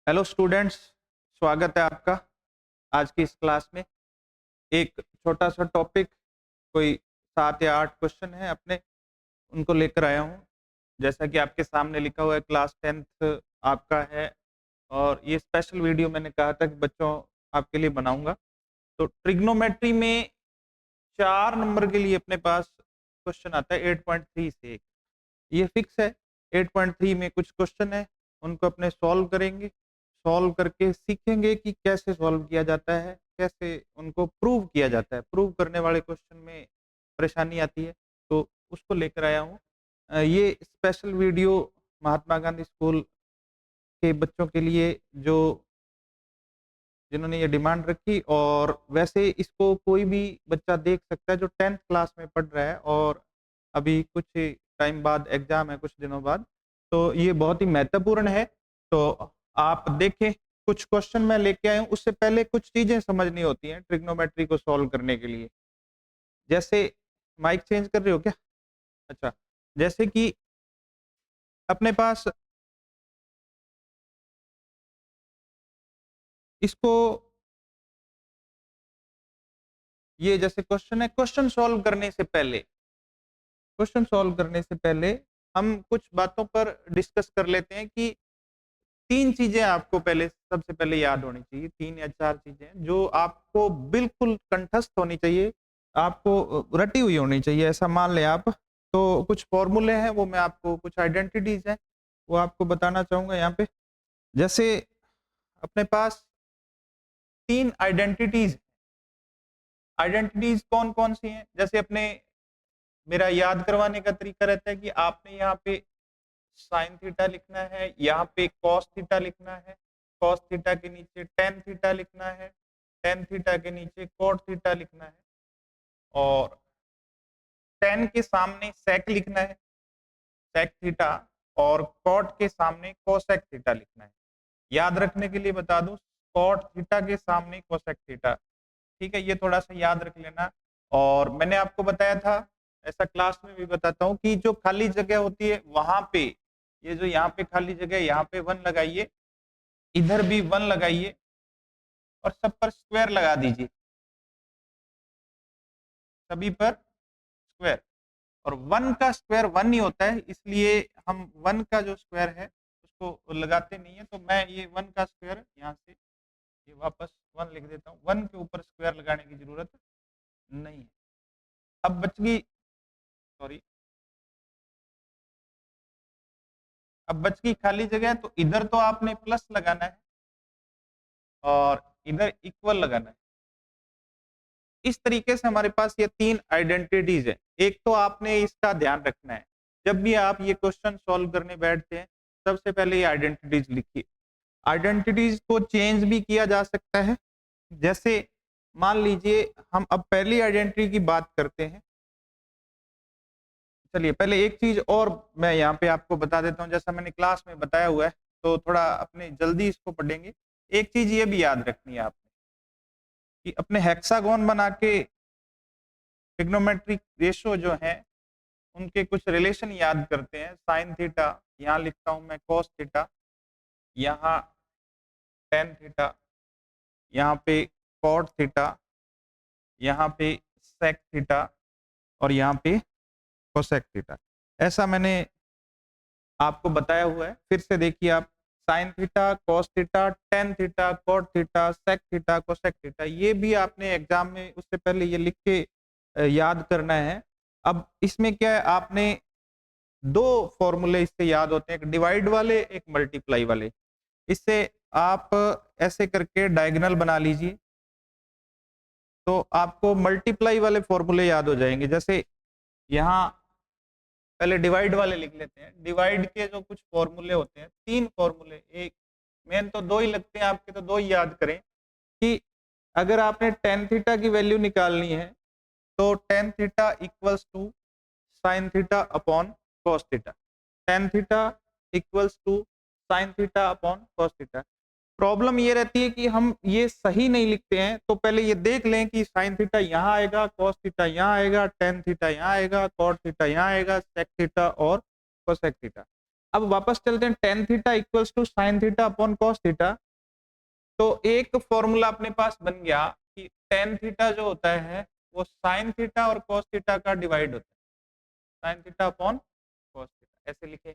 Hello students, स्वागत है आपका आज की इस क्लास में। एक छोटा सा टॉपिक, कोई 7 या 8 क्वेश्चन है अपने, उनको लेकर आया हूँ। जैसा कि आपके सामने लिखा हुआ है, क्लास 10th आपका है और ये स्पेशल वीडियो मैंने कहा था कि बच्चों आपके लिए बनाऊंगा। तो ट्रिग्नोमेट्री में 4 नंबर के लिए अपने पास क्वेश्चन आता है 8.3 से। ये फिक्स है। 8.3 में कुछ क्वेश्चन है, उनको अपने सॉल्व करेंगे। सॉल्व करके सीखेंगे कि कैसे सॉल्व किया जाता है, कैसे उनको प्रूव किया जाता है। प्रूव करने वाले क्वेश्चन में परेशानी आती है, तो उसको लेकर आया हूँ। ये special video Mahatma Gandhi school के बच्चों के लिए, जो जिन्होंने ये डिमांड रखी। और वैसे इसको कोई भी बच्चा देख सकता है जो 10th क्लास में पढ़ रहा है और अभी कुछ टाइम बाद एग्जाम है, कुछ दिनों बाद। तो ये बहुत ही महत्वपूर्ण है। तो आप देखें, कुछ क्वेश्चन मैं लेके आया हूँ। उससे पहले कुछ चीजें समझनी होती हैं ट्रिग्नोमेट्री को सॉल्व करने के लिए। जैसे, माइक चेंज कर रहे हो क्या? अच्छा। जैसे कि अपने पास इसको, ये जैसे क्वेश्चन है, क्वेश्चन सॉल्व करने से पहले हम कुछ बातों पर डिस्कस कर लेते हैं कि 3 चीजें आपको पहले, सबसे पहले याद होनी चाहिए। 3 या 4 चीजें जो आपको बिल्कुल कंठस्थ होनी चाहिए, आपको रटी हुई होनी चाहिए, ऐसा मान लें आप। तो कुछ फॉर्मूले हैं, वो मैं आपको, कुछ आइडेंटिटीज हैं, वो आपको बताना चाहूंगा यहाँ पे। जैसे अपने पास 3 आइडेंटिटीज, आइडेंटिटीज कौन कौन सी हैं? जैसे अपने, मेरा याद करवाने का तरीका रहता है कि आपने यहाँ पे साइन थीटा लिखना है, यहाँ पे कॉस थीटा लिखना है, कॉस थीटा के नीचे टेन थीटा लिखना है, टेन थीटा के नीचे कॉट थीटा लिखना है, और टेन के सामने सेक लिखना है, सेक थीटा, और कॉट के सामने कोसेक थीटा लिखना है। याद रखने के लिए बता दूं, कॉट थीटा के सामने कोसेक थीटा। ठीक है, ये थोड़ा सा याद रख लेना। और मैंने आपको बताया था, ऐसा क्लास में भी बताता हूँ, कि जो खाली जगह होती है वहां पे, ये जो यहाँ पे खाली जगह है, यहाँ पे 1 लगाइए, इधर भी 1 लगाइए, और सब पर स्क्वायर लगा दीजिए, सभी पर स्क्वायर। और 1 का स्क्वायर 1 ही होता है, इसलिए हम 1 का जो स्क्वायर है उसको लगाते नहीं है। तो मैं ये 1 का स्क्वायर यहाँ से ये वापस 1 लिख देता हूँ। 1 के ऊपर स्क्वायर लगाने की जरूरत नहीं है। अब बच गई, सॉरी, अब बच गई खाली जगह। तो इधर तो आपने प्लस लगाना है और इधर इक्वल लगाना है। इस तरीके से हमारे पास ये 3 आइडेंटिटीज है। एक तो आपने इसका ध्यान रखना है, जब भी आप ये क्वेश्चन सॉल्व करने बैठते हैं, सबसे पहले ये आइडेंटिटीज लिखिए। आइडेंटिटीज को चेंज भी किया जा सकता है। जैसे मान लीजिए, हम अब पहली आइडेंटिटी की बात करते हैं। चलिए, पहले एक चीज और मैं यहाँ पे आपको बता देता हूँ, जैसा मैंने क्लास में बताया हुआ है, तो थोड़ा अपने जल्दी इसको पढ़ेंगे। एक चीज ये भी याद रखनी है आपने, कि अपने हेक्सागोन बना के ट्रिग्नोमेट्रिक रेशो जो है, उनके कुछ रिलेशन याद करते हैं। साइन थीटा, यहाँ लिखता हूं मैं कॉस थीटा, यहाँ टेन थीटा, यहाँ पे कॉट थीटा, यहाँ पे सेक थीटा, और यहाँ पे कोसेक थीटा। ऐसा मैंने आपको बताया हुआ है। फिर से देखिए आप, sine theta, cos theta, tan theta, cot theta, sec theta, cosec theta, ये भी आपने एग्जाम में उससे पहले ये लिख के याद करना है। अब इसमें क्या है, आपने 2 फॉर्मूले इससे याद होते हैं, एक डिवाइड वाले, एक मल्टीप्लाई वाले। इससे आप ऐसे करके डायगोनल बना लीजिए, तो आपको मल्टीप्लाई वाले फॉर्मूले याद हो जाएंगे। जैसे यहाँ पहले डिवाइड वाले लिख लेते हैं। डिवाइड के जो कुछ फॉर्मूले होते हैं, 3 फॉर्मूले, एक मेन तो 2 ही लगते हैं आपके, तो 2 ही याद करें। कि अगर आपने टेन थीटा की वैल्यू निकालनी है, तो tan theta equals to sine theta upon cos theta. Tan theta equals to sine theta upon cos theta. Problem ये रहती है कि हम ये सही नहीं लिखते हैं, तो पहले ये देख लें कि साइन थीटा यहाँ आएगा, कॉस थीटा यहाँ आएगा, टेन थीटा यहाँ आएगा, कॉट थीटा यहाँ आएगा, सेक थीटा और कोसेक थीटा। अब वापस चलते हैं, tan theta equals to sine theta upon cos theta. तो एक फॉर्मूला अपने पास बन गया कि टेन थीटा जो होता है वो साइन थीटा और कॉस थीटा का डिवाइड होता है, sign theta upon cos theta, ऐसे लिखे।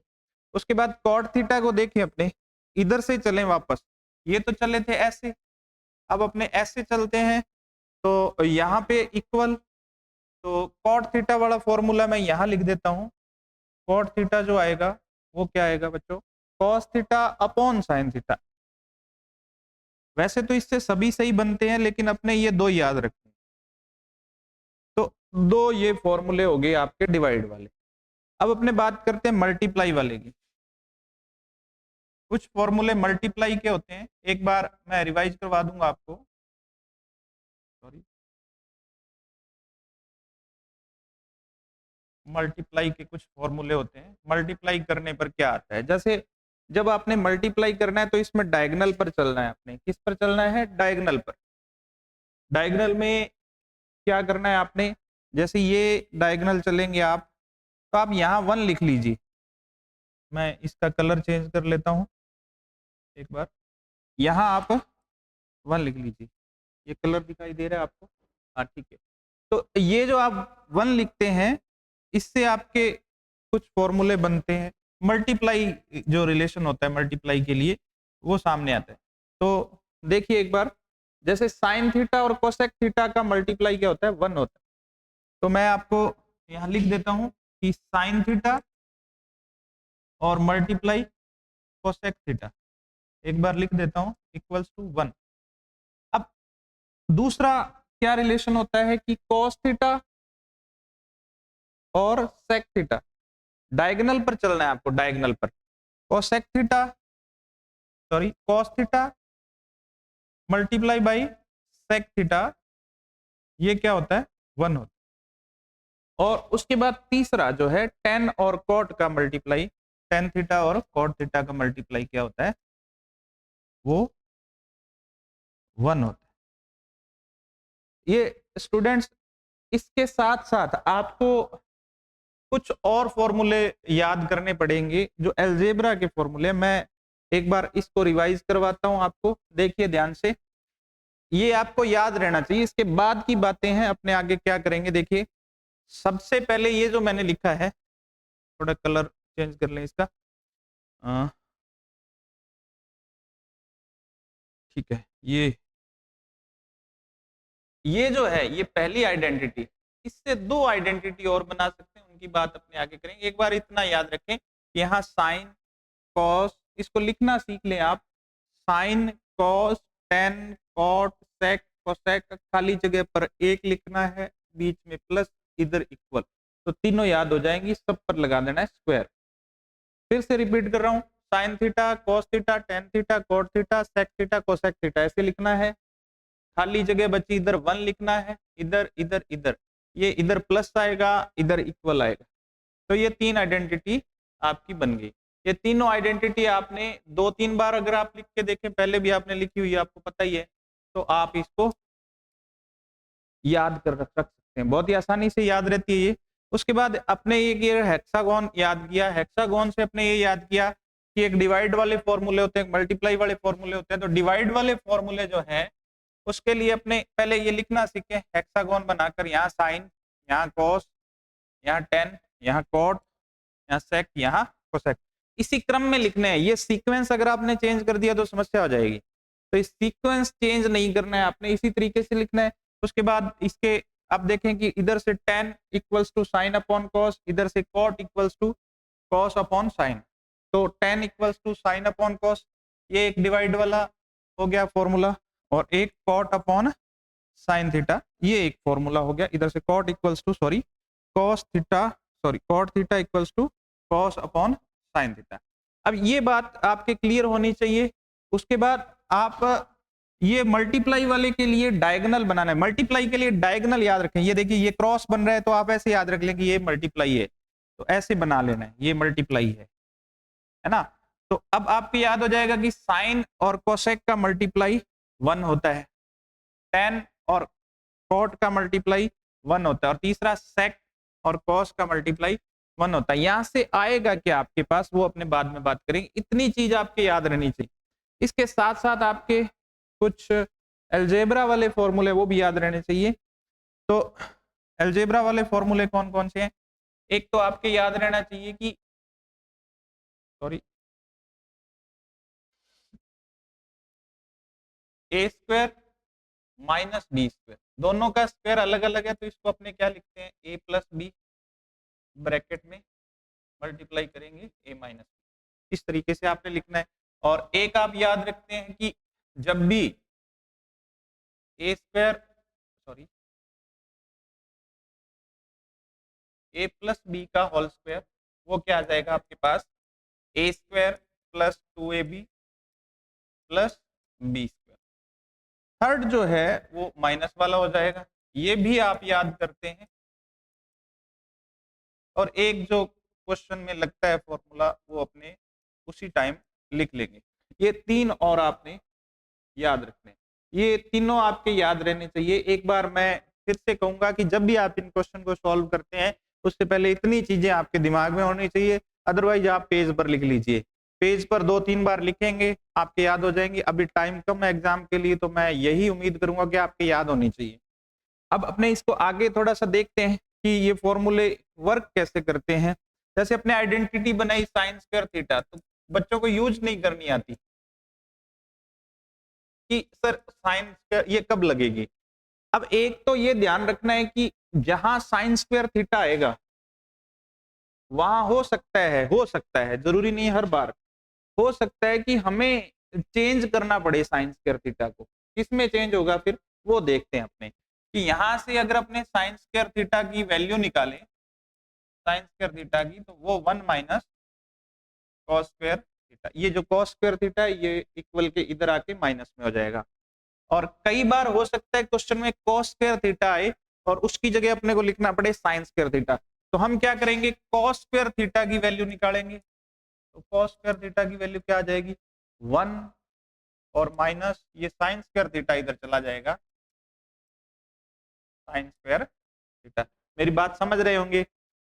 उसके बाद कॉट थीटा को देखें अपने, इधर से चलें वापस, ये तो चले थे ऐसे, अब अपने ऐसे चलते हैं तो यहाँ पे इक्वल, तो कॉट थीटा वाला फॉर्मूला मैं यहाँ लिख देता हूँ। कॉट थीटा जो आएगा वो क्या आएगा बच्चों, cos theta upon sine theta. वैसे तो इससे सभी सही बनते हैं, लेकिन अपने ये दो याद रखते हैं। तो दो ये फॉर्मूले हो गए आपके डिवाइड वाले। अब अपने बात करते हैं मल्टीप्लाई वाले की। कुछ फॉर्मूले मल्टीप्लाई के होते हैं, एक बार मैं रिवाइज करवा दूंगा आपको, सॉरी, मल्टीप्लाई के कुछ फॉर्मूले होते हैं, मल्टीप्लाई करने पर क्या आता है। जैसे जब आपने मल्टीप्लाई करना है तो इसमें डायगोनल पर चलना है, आपने किस पर चलना है, डायगोनल पर। डायगोनल में क्या करना है आपने, जैसे ये डायगोनल चलेंगे आप, तो आप यहाँ 1 लिख लीजिए। मैं इसका कलर चेंज कर लेता हूँ एक बार, यहाँ आप 1 लिख लीजिए। ये कलर दिखाई दे रहा है आपको, हाँ ठीक है। तो ये जो आप 1 लिखते हैं, इससे आपके कुछ फॉर्मूले बनते हैं, मल्टीप्लाई जो रिलेशन होता है मल्टीप्लाई के लिए वो सामने आता है। तो देखिए एक बार, जैसे साइन थीटा और कोसेक थीटा का मल्टीप्लाई क्या होता है, 1 होता है। तो मैं आपको यहाँ लिख देता हूँ कि साइन थीटा और मल्टीप्लाई कोसेक थीटा, एक बार लिख देता हूँ, इक्वल्स टू 1। अब दूसरा क्या रिलेशन होता है कि कॉस थीटा और सेक थीटा, डायगोनल पर चलना है आपको, डायगोनल पर। Cosec theta, sorry cos theta multiply by sec theta, ये क्या होता है, 1 होता है। और उसके बाद तीसरा जो है टेन और कॉट का मल्टीप्लाई, टेन थीटा और कॉट थीटा का मल्टीप्लाई क्या होता है, वो 1 होता है। ये स्टूडेंट्स, इसके साथ साथ आपको कुछ और फॉर्मूले याद करने पड़ेंगे जो अलजेब्रा के फॉर्मूले। मैं एक बार इसको रिवाइज करवाता हूं आपको, देखिए ध्यान से, ये आपको याद रहना चाहिए। इसके बाद की बातें हैं, अपने आगे क्या करेंगे देखिए। सबसे पहले ये जो मैंने लिखा है, थोड़ा कलर चेंज कर लें इसका, ठीक है। ये जो है ये पहली आइडेंटिटी, इससे दो आइडेंटिटी और बना सकते हैं, उनकी बात अपने आगे करेंगे। एक बार इतना याद रखें कि यहाँ साइन कॉस, इसको लिखना सीख लें आप, sine cos tan cot sec cosec, खाली जगह पर एक लिखना है, बीच में प्लस, इधर इक्वल, तो तीनों याद हो जाएंगी, सब पर लगा देना है स्क्वायर। फिर से रिपीट कर रहा हूँ, sine theta cos theta tan theta cot theta sec theta cosec theta, ऐसे लिखना है। खाली जगह बची, इधर 1 लिखना है, इधर इधर इधर, ये इधर प्लस आएगा, इधर इक्वल आएगा। तो ये 3 आइडेंटिटी आपकी बन गई। ये तीनों आइडेंटिटी आपने 2-3 बार अगर आप लिख के देखें, पहले भी आपने लिखी हुई है, आपको पता ही है, तो आप इसको याद कर रख सकते हैं, बहुत ही आसानी से याद रहती है ये। उसके बाद अपने ये हेक्सागोन याद किया, हेक्सागोन से अपने ये याद किया कि एक डिवाइड वाले फॉर्मूले होते हैं, एक मल्टीप्लाई वाले फॉर्मूले होते हैं। तो डिवाइड वाले फॉर्मूले जो है उसके लिए अपने पहले ये लिखना सीखे, हेक्सागोन बनाकर, यहाँ साइन, यहाँ कॉस, यहाँ टेन, यहाँ कॉट, यहाँ सेक, यहाँ कोसेक, इसी क्रम में लिखने हैं। ये सीक्वेंस अगर आपने चेंज कर दिया तो समस्या हो जाएगी, तो इस सीक्वेंस चेंज नहीं करना है आपने, इसी तरीके से लिखना है। उसके बाद इसके आप देखें कि इधर से tan equals to sine upon cos, इधर से cot equals to cos upon sine, तो tan equals to sine upon cos, ये एक डिवाइड वाला हो गया फॉर्मूला, और एक कॉट अपॉन साइन थीटा, ये एक फॉर्मूला हो गया। इधर से cot equals to, sorry cos theta, sorry cot theta equals to cos upon sine theta. अब ये बात आपके क्लियर होनी चाहिए। उसके बाद आप ये मल्टीप्लाई वाले के लिए डायगोनल बनाना है, मल्टीप्लाई के लिए डायगोनल याद रखें। ये देखिए ये क्रॉस बन रहा है, तो आप ऐसे याद रख लें कि ये मल्टीप्लाई है, तो ऐसे बना लेना है, ये मल्टीप्लाई है ना। तो अब आपको याद हो जाएगा कि साइन और कोसेक का मल्टीप्लाई 1 होता है, टेन और कॉट का मल्टीप्लाई 1 होता है, और तीसरा सेक और कॉस का मल्टीप्लाई 1 होता है। यहां से आएगा क्या आपके पास, वो अपने बाद में बात करेंगे। इतनी चीज आपके याद रहनी चाहिए। इसके साथ साथ आपके कुछ अलजेब्रा वाले फॉर्मूले वो भी याद रहने चाहिए। तो अलजेब्रा वाले फॉर्मूले कौन कौन से हैं? एक तो आपके याद रहना चाहिए कि सॉरी ए स्क्वायर माइनस बी स्क्वायर, दोनों का स्क्वायर अलग अलग है, तो इसको अपने क्या लिखते हैं, ए प्लस बी ब्रैकेट में मल्टीप्लाई करेंगे ए माइनस बी, इस तरीके से आपने लिखना है। और एक आप याद रखते हैं कि जब भी A square sorry A plus B का होल स्क्वायर, वो क्या आ जाएगा आपके पास, A square plus 2ab plus B square. Third जो है वो माइनस वाला हो जाएगा, ये भी आप याद करते हैं। और एक जो क्वेश्चन में लगता है फॉर्मूला, वो अपने उसी टाइम लिख लेंगे। ये तीन और आपने याद रखने, ये तीनों आपके याद रहने चाहिए। एक बार मैं फिर से कहूंगा कि जब भी आप इन क्वेश्चन को सॉल्व करते हैं, उससे पहले इतनी चीजें आपके दिमाग में होनी चाहिए, अदरवाइज आप पेज पर लिख लीजिए। पेज पर 2-3 बार लिखेंगे, आपके याद हो जाएंगे। अभी टाइम कम है एग्जाम के लिए, तो मैं यही उम्मीद करूंगा कि आपके याद होनी चाहिए। अब अपने इसको आगे थोड़ा सा देखते हैं कि ये फॉर्मूले वर्क कैसे करते हैं। जैसे अपने आइडेंटिटी बनाई साइन स्क्वायर थीटा, तो बच्चों को यूज नहीं करनी आती कि सर साइन स्क्वायर ये कब लगेगी। अब एक तो ये ध्यान रखना है कि जहां साइन स्क्वायर थीटा आएगा, वहां हो सकता है, जरूरी नहीं हर बार, हो सकता है कि हमें चेंज करना पड़े साइन स्क्वायर थीटा को। किसमें चेंज होगा फिर वो देखते हैं अपने, कि यहां से अगर अपने साइन स्क्वायर थीटा की वैल्यू निकालें, साइन स्क्वायर थीटा की, तो वो 1 माइनस कॉस स्क्वायर थीटा, ये जो कॉस स्क्वायर थीटा है ये इक्वल के इधर आके माइनस में हो जाएगा। और कई बार हो सकता है क्वेश्चन में कॉस स्क्वायर थीटा आए और उसकी जगह अपने को लिखना पड़े साइन स्क्वायर थीटा, तो हम क्या करेंगे, कॉस स्क्वायर थीटा की वैल्यू निकालेंगे। तो कॉस स्क्वायर थीटा की वैल्यू क्या आ जाएगी, 1, और माइनस ये साइन स्क्वायर थीटा इधर चला जाएगा, साइन स्क्वायर थीटा। मेरी बात समझ रहे होंगे।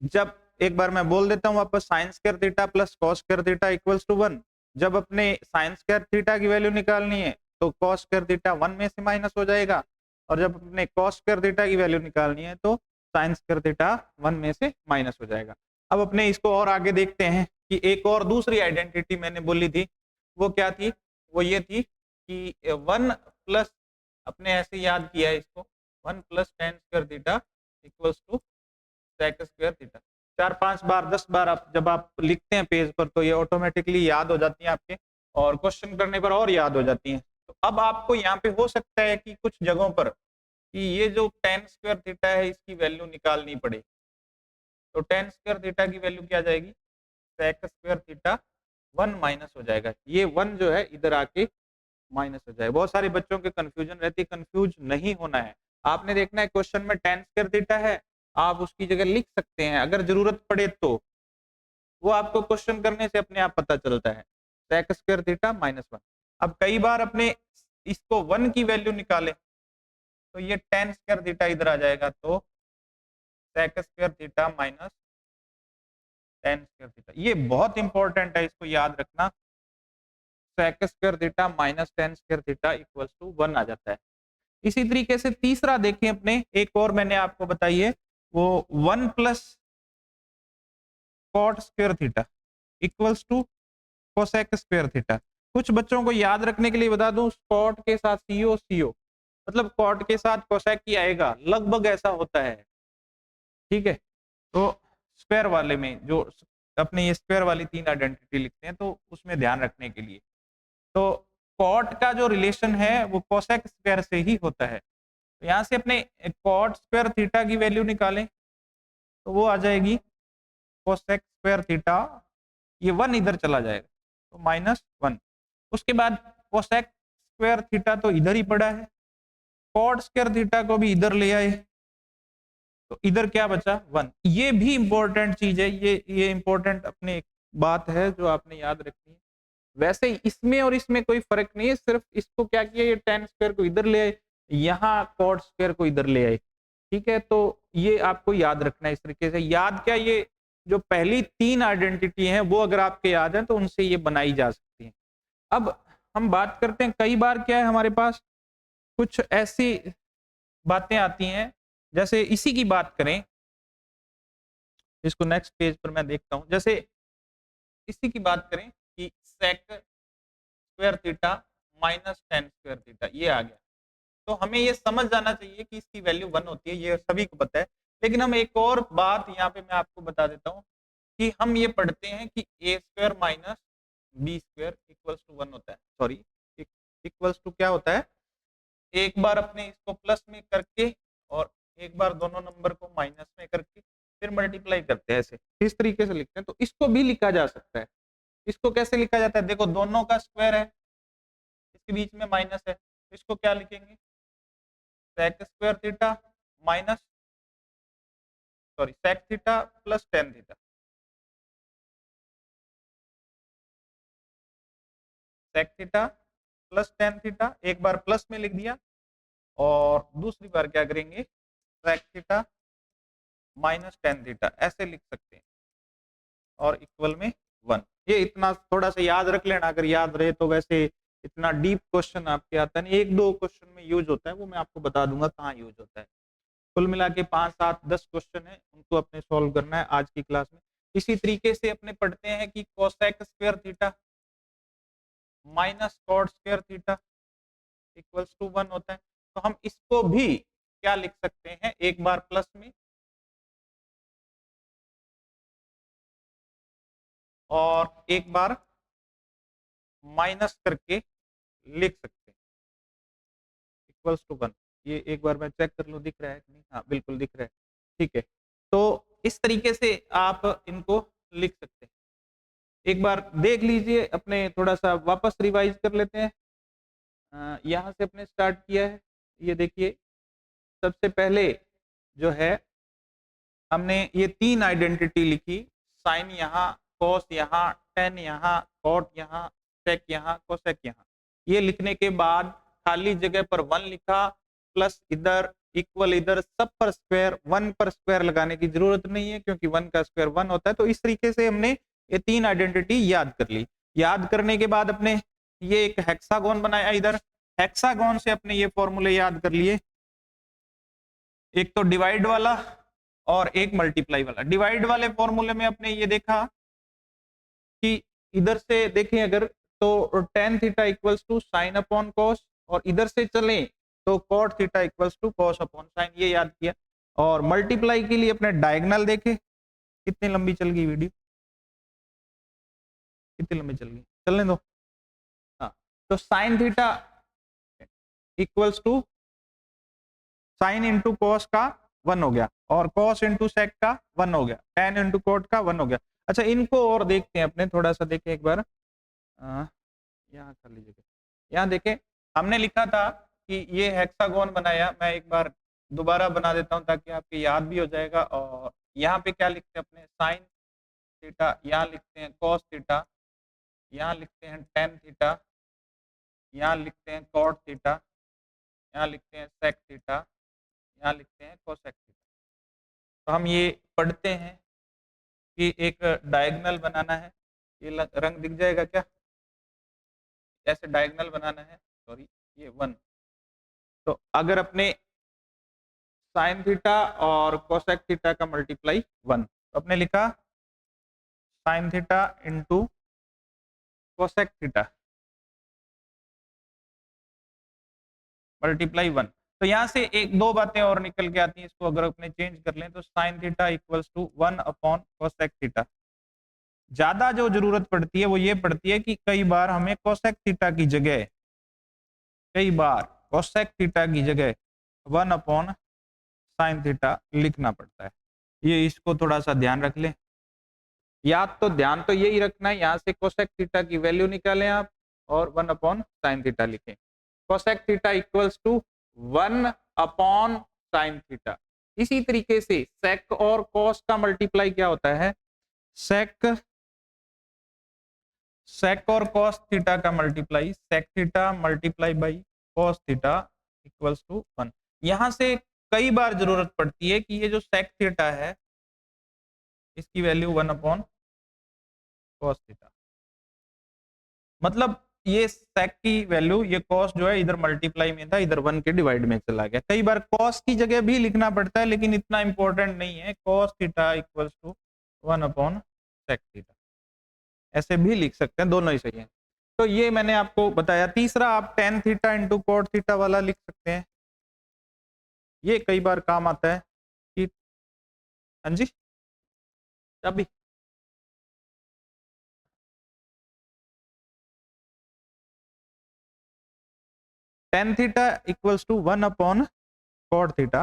जब एक बार मैं बोल देता हूं वापस, sine square theta plus cos square theta equals to 1। जब अपने साइन स्क्वायर थीटा की वैल्यू निकालनी है, तो कॉस स्क्वायर थीटा 1 में से माइनस हो जाएगा, और जब अपने कॉस स्क्वायर थीटा की वैल्यू निकालनी है, तो साइन स्क्वायर थीटा 1 में से माइनस हो जाएगा। अब अपने इसको और आगे देखते हैं कि एक और दूसरी आइडेंटिटी मैंने बोली थी, वो क्या थी, वो ये थी कि 1 प्लस, अपने ऐसे याद किया है इसको, 1 plus tan square theta equals to sec square theta. 4-5 बार 10 बार आप जब आप लिखते हैं पेज पर, तो ये ऑटोमेटिकली याद हो जाती है आपके, और क्वेश्चन करने पर और याद हो जाती हैं। तो अब आपको यहाँ पे हो सकता है कि कुछ जगहों पर कि ये जो टेन स्क्वायर थीटा है इसकी वैल्यू निकालनी पड़े, तो टेन स्क्वायर थीटा की वैल्यू क्या जाएगी, सेक स्क्वायर थीटा 1 माइनस हो जाएगा, ये 1 जो है इधर आके माइनस हो जाएगा। बहुत सारे बच्चों के कंफ्यूजन रहती है, कंफ्यूज नहीं होना है। आपने देखना है क्वेश्चन में टेन स्क्वायर थीटा है, आप उसकी जगह लिख सकते हैं अगर जरूरत पड़े तो, वो आपको क्वेश्चन करने से अपने आप पता चलता है, सेक स्क्वायर थीटा -1। अब कई बार अपने इसको 1 की वैल्यू निकाले, तो ये टेन स्क्वायर थीटा इधर आ जाएगा, तो sec square theta minus tan square theta, ये बहुत इंपॉर्टेंट है, इसको याद रखना। Sec square theta minus tan square theta equals to 1 आ जाता है। इसी तरीके से तीसरा देखें अपने, एक और मैंने आपको बताई है, वो 1 plus cot square theta equals to cosec square theta. कुछ बच्चों को याद रखने के लिए बता दूं, कॉट के साथ सीओ सीओ, मतलब कॉट के साथ कोसेक ही आएगा, लगभग ऐसा होता है, ठीक है। तो स्क्वायर वाले में जो अपने ये स्क्वायर वाली 3 आइडेंटिटी लिखते हैं, तो उसमें ध्यान रखने के लिए, तो कॉट का जो रिलेशन है वो कोसेक स्क्वायर से ही होता है। तो यहाँ से अपने कॉट स्क्वायर थीटा की वैल्यू निकालें, तो वो आ जाएगी कोसेक स्क्वायर थीटा, ये 1 इधर चला जाएगा, तो -1। उसके बाद कोसेक स्क्वायर थीटा तो इधर ही पड़ा है, कॉट स्क्वायर थीटा को भी इधर ले आए, तो इधर क्या बचा 1। ये भी इंपॉर्टेंट चीज है, ये इंपॉर्टेंट अपने एक बात है जो आपने याद रखनी है। वैसे इसमें और इसमें कोई फर्क नहीं है, सिर्फ इसको क्या किया, ये टेन स्क्वायर को इधर ले आए, यहाँ कॉट स्क्वायर को इधर ले आए, ठीक है। तो ये आपको याद रखना है इस तरीके से। याद क्या, ये जो पहली 3 आइडेंटिटी हैं वो अगर आपके याद है तो उनसे ये बनाई जा सकती है। अब हम बात करते हैं, कई बार क्या है हमारे पास कुछ ऐसी बातें आती हैं, जैसे इसी की बात करें, इसको नेक्स्ट पेज पर मैं देखता हूं, जैसे इसी की बात करें कि sec square theta minus tan square theta ये आ गया, तो हमें ये समझ जाना चाहिए कि इसकी वैल्यू 1 होती है, ये सभी को पता है। लेकिन हम एक और बात यहाँ पे मैं आपको बता देता हूँ कि हम ये पढ़ते हैं कि A square minus B square equals to 1 होता है, सॉरी इक्वल्स टू क्या होता है, एक बार अपने इसको प्लस में करके और एक बार दोनों नंबर को माइनस में करके फिर मल्टीप्लाई करते हैं, ऐसे इस तरीके से लिखते हैं। तो इसको भी लिखा जा सकता है। इसको कैसे लिखा जाता है, देखो दोनों का स्क्वायर है, इसके बीच में माइनस है, इसको क्या लिखेंगे, sec square theta minus sorry sec theta plus tan theta, sec theta plus tan theta, एक बार प्लस में लिख दिया और दूसरी बार क्या करेंगे, sec theta minus tan theta, ऐसे लिख सकते हैं और इक्वल में 1। ये इतना थोड़ा सा याद रख लेना, अगर याद रहे तो। वैसे इतना डीप क्वेश्चन आपके आता नहीं, एक दो क्वेश्चन में यूज होता है, वो मैं आपको बता दूंगा कहाँ यूज होता है। कुल मिला के 5 7 10 क्वेश्चन है, उनको अपने सॉल्व करना है आज की क्लास में। इसी तरीके से अपने पढ़ते हैं कि cosec square theta minus cot square theta equals to 1 होता है। तो हम इसको भी क्या लिख सकते हैं, एक बार प्लस में और एक बार माइनस करके लिख सकते हैं इक्वल्स टू 1। ये एक बार मैं चेक कर लूं दिख रहा है कि नहीं, हाँ बिल्कुल दिख रहा है, ठीक है। तो इस तरीके से आप इनको लिख सकते हैं। एक बार देख लीजिए, अपने थोड़ा सा वापस रिवाइज कर लेते हैं। यहाँ से अपने स्टार्ट किया है, ये देखिए सबसे पहले जो है हमने ये 3 आइडेंटिटी लिखी, साइन यहाँ, कॉस यहाँ, टेन यहाँ, कॉट यहाँ, सेक यहाँ, कोसेक यहाँ। ये लिखने के बाद खाली जगह पर 1 लिखा, प्लस इधर इक्वल इधर, सब पर स्क्वायर, 1 पर स्क्वायर लगाने की जरूरत नहीं है क्योंकि 1 का स्क्वायर 1 होता है। तो इस तरीके से हमने ये 3 आइडेंटिटी याद कर ली। याद करने के बाद अपने ये एक हेक्सागोन बनाया, इधर हेक्सागोन से अपने ये फॉर्मूले याद कर लिए, एक तो डिवाइड वाला और एक मल्टीप्लाई वाला। डिवाइड वाले फॉर्मूले में अपने ये देखा कि इधर से देखें अगर तो tan theta equals to sine upon cos, और इधर से चलें तो cot theta equals to cos upon sine, ये याद किया। और मल्टीप्लाई के लिए अपने डायगोनल देखे, कितनी लंबी चल गई वीडियो, कितनी लंबी चल गई, चलने दो। हाँ, तो sine theta equals to sine into cos का 1 हो गया, और कॉस इंटू सेक का 1 हो गया, टेन इंटू कॉट का 1 हो गया। अच्छा इनको और देखते हैं अपने, थोड़ा सा देखें एक बार, यहाँ कर लीजिए, यहाँ देखें हमने लिखा था कि ये हेक्सागोन बनाया, मैं एक बार दोबारा बना देता हूँ ताकि आपके याद भी हो जाएगा। और यहाँ पे क्या लिखते हैं अपने, साइन थीटा, यहाँ लिखते हैं कॉस थीटा, यहाँ लिखते हैं टेन थीटा, यहाँ लिखते हैं कॉट थीटा, यहाँ लिखते हैं सेक थीटा, यहाँ लिखते हैं कोसेक थीटा। तो हम ये पढ़ते हैं कि एक डायगोनल बनाना है, ये रंग दिख जाएगा क्या, ऐसे डायगोनल बनाना है, सॉरी ये 1। तो अगर अपने साइन थीटा और कोसेक थीटा का मल्टीप्लाई 1, तो अपने लिखा sign theta into cosec theta multiply 1। तो यहाँ से एक दो बातें और निकल के आती हैं, इसको अगर अपने चेंज कर लें तो sine theta equals to 1 upon cosec theta. ज्यादा जो जरूरत पड़ती है वो ये पड़ती है कि कई बार हमें कोसेक थीटा की जगह, कई बार कोसेक थीटा की जगह 1 अपॉन साइन थीटा लिखना पड़ता है। ये इसको थोड़ा सा ध्यान रख लें। याद तो ध्यान तो यही रखना है, यहाँ से कोसेक थीटा की वैल्यू निकालें आप और 1 अपॉन साइन थीटा लिखें। Cosec theta equals to 1 upon sine theta. इसी तरीके से सेक और कॉस का मल्टीप्लाई क्या होता है, सेक और कॉस थीटा का multiply, sec theta multiply by cos theta equals to 1। यहां से कई बार जरूरत पड़ती है कि ये जो सेक थीटा है इसकी वैल्यू 1 अपॉन कॉस थीटा। मतलब ये सेक की वैल्यू, ये कॉस जो है इधर मल्टीप्लाई में था, इधर 1 के डिवाइड में चला गया। कई बार कॉस की जगह भी लिखना पड़ता है, लेकिन इतना इंपॉर्टेंट नहीं है। Cos theta equals to 1 upon sec theta, ऐसे भी लिख सकते हैं, दोनों ही सही है। तो ये मैंने आपको बताया। तीसरा आप tan theta into cot theta वाला लिख सकते हैं, ये कई बार काम आता है कि हाँ जी अभी tan theta equals to 1 upon cot theta.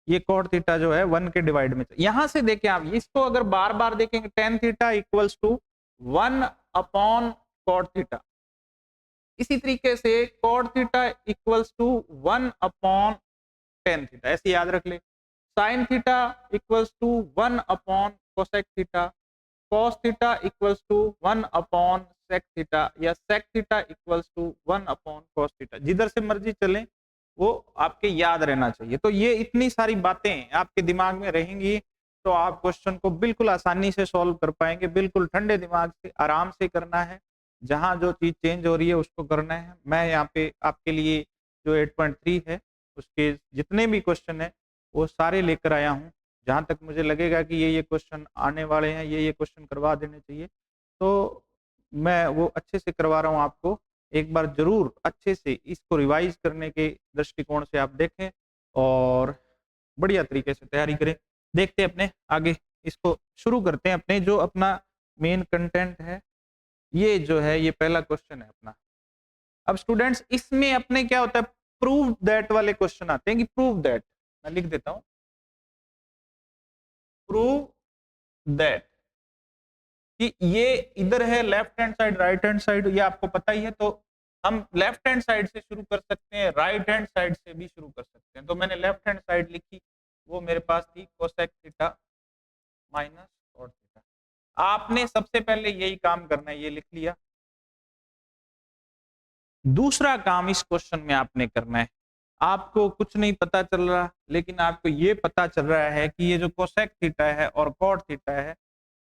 ये कॉट थीटा जो है 1 के डिवाइड में, यहां से देखें आप इसको अगर बार बार देखेंगे, tan theta equals to 1 upon cot theta. इसी तरीके से cot theta equals to 1 upon tan theta, ऐसे याद रख ले। Sine theta equals to 1 upon cosec theta. cos theta equals to 1 upon sec theta, या sec theta equals to 1 upon cos theta. जिधर से मर्जी चलें वो आपके याद रहना चाहिए। तो ये इतनी सारी बातें आपके दिमाग में रहेंगी तो आप क्वेश्चन को बिल्कुल आसानी से सॉल्व कर पाएंगे। बिल्कुल ठंडे दिमाग से आराम से करना है, जहां जो चीज चेंज हो रही है उसको करना है। मैं यहाँ पे आपके लिए जो 8.3 है उसके जितने भी क्वेश्चन है वो सारे लेकर आया हूँ। जहां तक मुझे लगेगा कि ये क्वेश्चन आने वाले हैं, ये क्वेश्चन करवा देने चाहिए, तो मैं वो अच्छे से करवा रहा हूँ आपको। एक बार जरूर अच्छे से इसको रिवाइज करने के दृष्टिकोण से आप देखें और बढ़िया तरीके से तैयारी करें। देखते हैं अपने आगे, इसको शुरू करते हैं। अपने जो अपना मेन कंटेंट है, ये जो है ये पहला क्वेश्चन है अपना। अब स्टूडेंट्स इसमें अपने क्या होता है, प्रूव दैट वाले क्वेश्चन आते हैं कि प्रूव दैट। मैं लिख देता हूँ, प्रूव दैट कि ये इधर है left hand side right hand side, ये आपको पता ही है। तो हम लेफ्ट हैंड साइड से शुरू कर सकते हैं, राइट हैंड साइड से भी शुरू कर सकते हैं। तो मैंने लेफ्ट हैंड साइड लिखी, वो मेरे पास थी cosec theta minus cot theta. आपने सबसे पहले यही काम करना है, ये लिख लिया। दूसरा काम इस क्वेश्चन में आपने करना है, आपको कुछ नहीं पता चल रहा, लेकिन आपको ये पता चल रहा है कि ये जो कोसेक थीटा है और कॉट थीटा है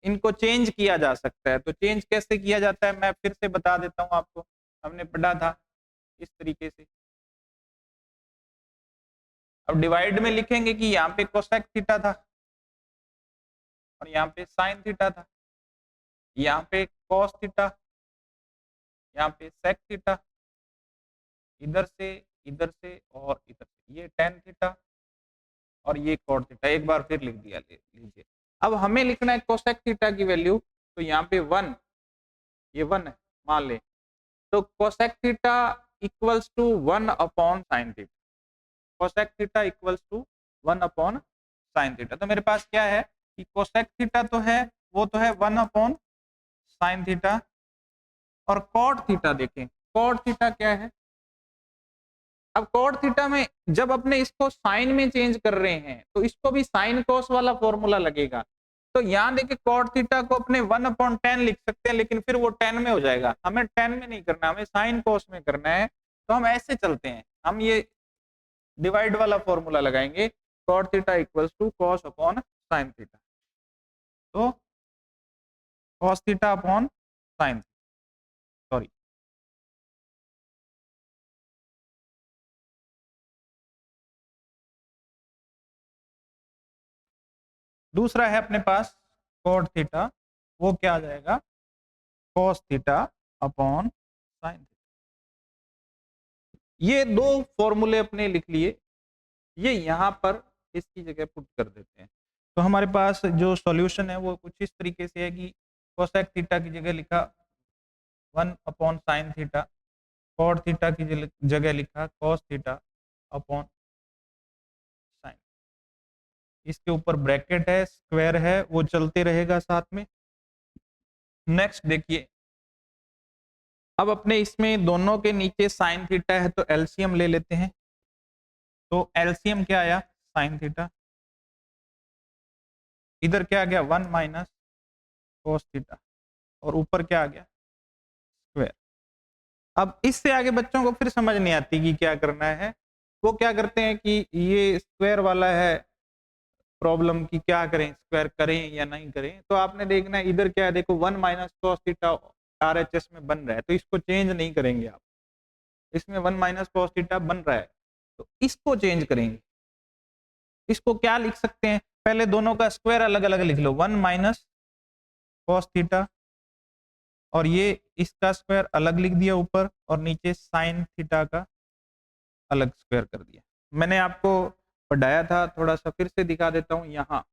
इनको चेंज किया जा सकता है। तो चेंज कैसे किया जाता है मैं फिर से बता देता हूं आपको, हमने पढ़ा था इस तरीके से। अब डिवाइड में लिखेंगे कि यहाँ पे कोसेक थीटा था और यहाँ पे साइन थीटा था, यहाँ पे कॉस थीटा, यहाँ पे सेक थीटा, इधर से इधर से और इधर से, ये टेन थीटा और ये कॉट थीटा। एक बार फिर लिख दिया, लीजिए। अब हमें लिखना है कोसेक थीटा की वैल्यू, तो यहाँ पे 1, ये 1 है मान ले, तो cosec theta equals to 1 upon sine theta. Cosec theta equals to 1 upon sine theta. तो मेरे पास क्या है कि कोसेक थीटा तो है, वो तो है 1 अपॉन साइन थीटा, और कॉट थीटा देखें, कॉट थीटा क्या है। अब कॉट थीटा में जब अपने इसको साइन में चेंज कर रहे हैं तो इसको भी साइन कॉस वाला फॉर्मूला लगेगा। तो यहाँ देखिए कॉट थीटा को अपने 1 अपॉन 10 लिख सकते हैं, लेकिन फिर वो 10 में हो जाएगा। हमें 10 में नहीं करना, हमें साइन कॉस में करना है। तो हम ऐसे चलते हैं, हम ये डिवाइड वाला फॉर्मूला लगाएंगे, cot theta equals to cos upon sine theta. तो cos theta upon sine, sorry दूसरा है अपने पास कॉट थीटा, वो क्या आ जाएगा cos theta upon sine theta. ये दो फॉर्मूले अपने लिख लिए, ये यहाँ पर इसकी जगह पुट कर देते हैं। तो हमारे पास जो सॉल्यूशन है वो कुछ इस तरीके से है कि कोसेक थीटा की जगह लिखा 1 upon sine theta, cot theta की जगह लिखा कॉस थीटा अपॉन साइन। इसके ऊपर ब्रैकेट है, स्क्वायर है, वो चलते रहेगा साथ में। नेक्स्ट देखिए, अब अपने इसमें दोनों के नीचे साइन थीटा है तो एलसीएम ले लेते हैं। तो एलसीएम क्या आया साइन थीटा, इधर क्या आ गया 1 माइनस कोस थीटा, और ऊपर क्या आ गया स्क्वायर। अब इससे आगे बच्चों को फिर समझ नहीं आती कि क्या करना है। वो क्या करते हैं कि ये स्क्वायर वाला है प्रॉब्लम की क्या करें, स्क्वायर करें या नहीं करें, तो आपने देखना है इधर क्या है, देखो 1 माइनस कॉस थीटा RHS में बन रहा है, तो इसको चेंज नहीं करेंगे आप। इसमें 1 माइनस कॉस थीटा बन रहा है, तो इसको चेंज करेंगे। इसको क्या लिख सकते हैं, पहले दोनों का स्क्वायर अलग अलग लिख लो, 1 माइनस कॉस थीटा, और ये इसका स्क्वायर अलग लिख दिया ऊपर, और नीचे साइन थीटा का अलग स्क्वायर कर दिया। मैंने आपको पढ़ाया था, थोड़ा सा फिर से दिखा देता हूँ यहाँ।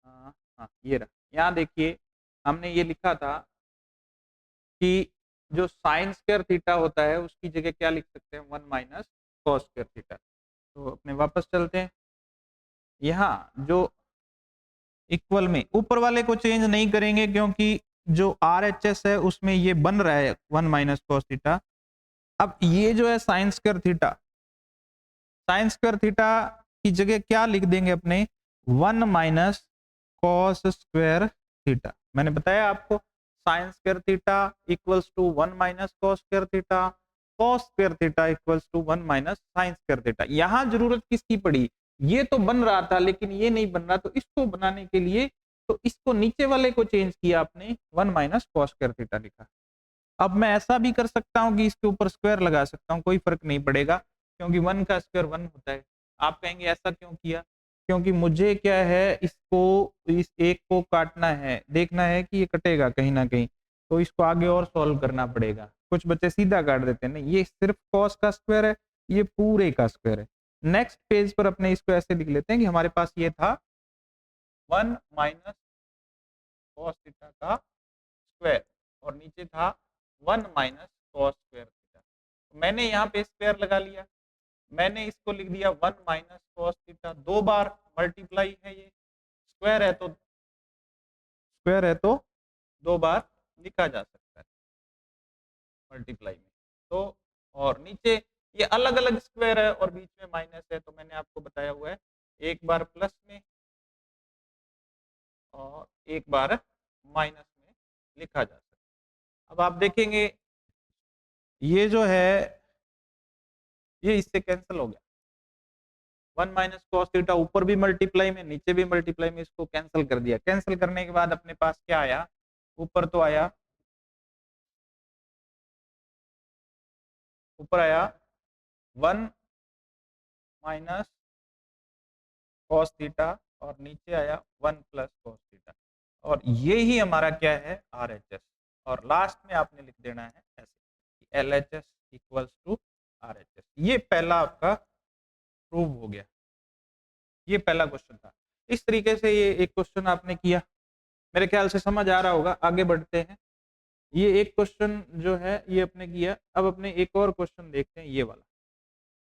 हाँ हाँ, ये रहा, यहाँ देखिए हमने ये लिखा था कि जो साइन स्क्वायर थीटा होता है उसकी जगह क्या लिख सकते हैं, 1 माइनस कॉस स्क्वायर थीटा। तो अपने वापस चलते हैं, यहाँ जो इक्वल में ऊपर वाले को चेंज नहीं करेंगे, क्योंकि जो RHS है उसमें ये बन रहा है 1 माइनस कॉस थीटा। अब ये जो है sine square theta, sign square theta की जगह क्या लिख देंगे अपने, 1 माइनस कॉस स्क्वायर थीटा। मैंने बताया आपको sine square theta equals to 1 minus cos square theta, cos square theta equals to 1 minus sine square theta. यहां जरूरत किसकी पड़ी, ये तो बन रहा था लेकिन ये नहीं बन रहा, तो इसको बनाने के लिए तो इसको नीचे वाले को चेंज किया आपने, 1 माइनस कॉस स्क्वायर थीटा लिखा। अब मैं ऐसा भी कर सकता हूं कि इसके ऊपर स्क्वायर लगा सकता हूं, कोई फर्क नहीं पड़ेगा, क्योंकि 1 का स्क्वायर 1 होता है। आप कहेंगे ऐसा क्यों किया, क्योंकि मुझे क्या है, इसको इस एक को काटना है, देखना है कि ये कटेगा कहीं ना कहीं, तो इसको आगे और सॉल्व करना पड़ेगा। कुछ बच्चे सीधा काट देते हैं, नहीं, ये सिर्फ कॉस का स्क्वायर है, ये पूरे का स्क्वायर है। नेक्स्ट पेज पर अपने इसको ऐसे लिख लेते हैं कि हमारे पास ये था 1 माइनस कॉस थीटा का स्क्वायर, और नीचे था 1 माइनस कॉस स्क्वायर थीटा। मैंने यहाँ पे स्क्वायर लगा लिया, मैंने इसको लिख दिया 1 माइनस कॉस थीटा, 2 बार मल्टीप्लाई है, ये स्क्वायर है तो 2 बार लिखा जा सकता है मल्टीप्लाई में। तो और नीचे ये अलग अलग स्क्वायर है और बीच में माइनस है, तो मैंने आपको बताया हुआ है एक बार प्लस में और एक बार माइनस में लिखा जा सकता है। अब आप देखेंगे ये जो है ये इससे कैंसिल हो गया, 1 माइनस कॉस थीटा ऊपर भी मल्टीप्लाई में नीचे भी मल्टीप्लाई में, इसको कैंसिल कर दिया। कैंसिल करने के बाद अपने पास क्या आया, ऊपर तो आया, ऊपर आया 1 माइनस कॉस थीटा और नीचे आया 1 प्लस कॉस थीटा, और ये ही हमारा क्या है, RHS। और लास्ट में आपने लिख देना है ऐसे, LHS इक्वल्स टू RHS। ये पहला आपका प्रूव हो गया, ये पहला क्वेश्चन था। इस तरीके से ये एक क्वेश्चन आपने किया, मेरे ख्याल से समझ आ रहा होगा। आगे बढ़ते हैं, ये एक क्वेश्चन जो है ये अपने किया। अब अपने एक और क्वेश्चन देखते हैं, ये वाला।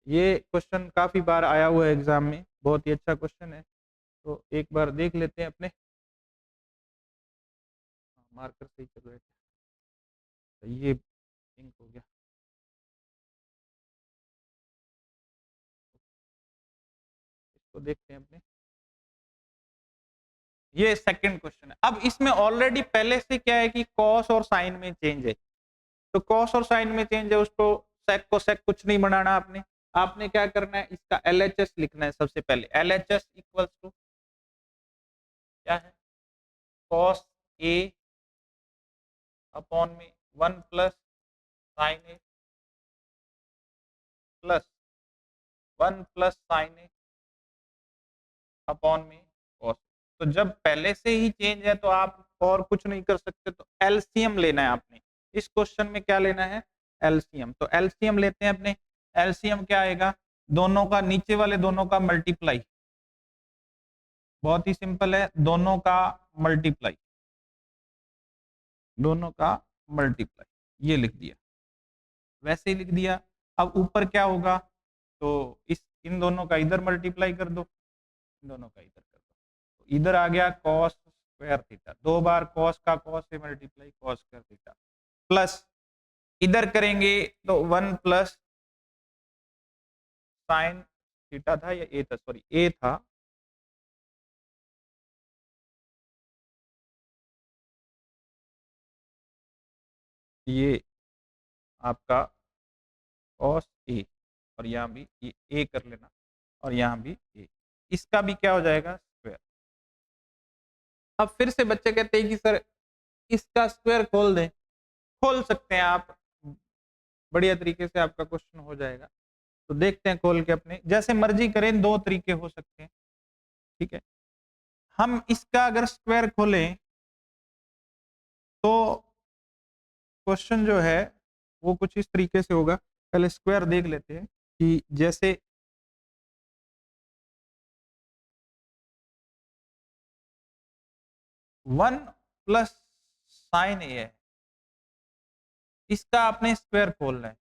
ये क्वेश्चन काफी बार आया हुआ है एग्जाम में, बहुत ही अच्छा क्वेश्चन है, तो एक बार देख लेते हैं अपने। मार्कर सही चल रहा है, ये पिंक हो गया, इसको देखते हैं अपने। ये सेकंड क्वेश्चन है। अब इसमें ऑलरेडी पहले से क्या है कि कॉस और साइन में चेंज है, तो कॉस और साइन में चेंज है, उसको सेक को सेक कुछ नहीं बनाना आपने। आपने क्या करना है, इसका LHS लिखना है सबसे पहले। LHS इक्वल्स टू क्या है, कॉस ए अपॉन में 1 plus sign A plus 1 plus sign A upon में कॉस। तो जब पहले से ही चेंज है तो आप और कुछ नहीं कर सकते, तो एलसीएम लेना है आपने। इस क्वेश्चन में क्या लेना है, एलसीएम। तो एलसीएम लेते हैं अपने। एलसीएम क्या आएगा, दोनों का, नीचे वाले दोनों का मल्टीप्लाई, बहुत ही सिंपल है, दोनों का मल्टीप्लाई, दोनों का मल्टीप्लाई, ये लिख दिया, वैसे ही लिख दिया। अब ऊपर क्या होगा, तो इस इन दोनों का इधर मल्टीप्लाई कर दो, इन दोनों का इधर कर दो, तो इधर आ गया कॉस स्क्वायर थीटा, 2 बार कॉस का कॉस से multiply, cos square theta, plus इधर करेंगे तो 1 प्लस साइन थीटा था या ए था, सॉरी ए था, ये आपका कॉस ए, और यहाँ भी ये ए कर लेना, और यहाँ भी ए, इसका भी क्या हो जाएगा, स्क्वायर। अब फिर से बच्चे कहते हैं कि सर इसका स्क्वायर खोल दें, खोल सकते हैं आप, बढ़िया तरीके से आपका क्वेश्चन हो जाएगा। तो देखते हैं खोल के, अपने जैसे मर्जी करें, दो तरीके हो सकते हैं, ठीक है। हम इसका अगर स्क्वायर खोलें तो क्वेश्चन जो है वो कुछ इस तरीके से होगा। पहले स्क्वायर देख लेते हैं कि जैसे 1 प्लस साइन ए है, इसका आपने स्क्वायर खोलना है।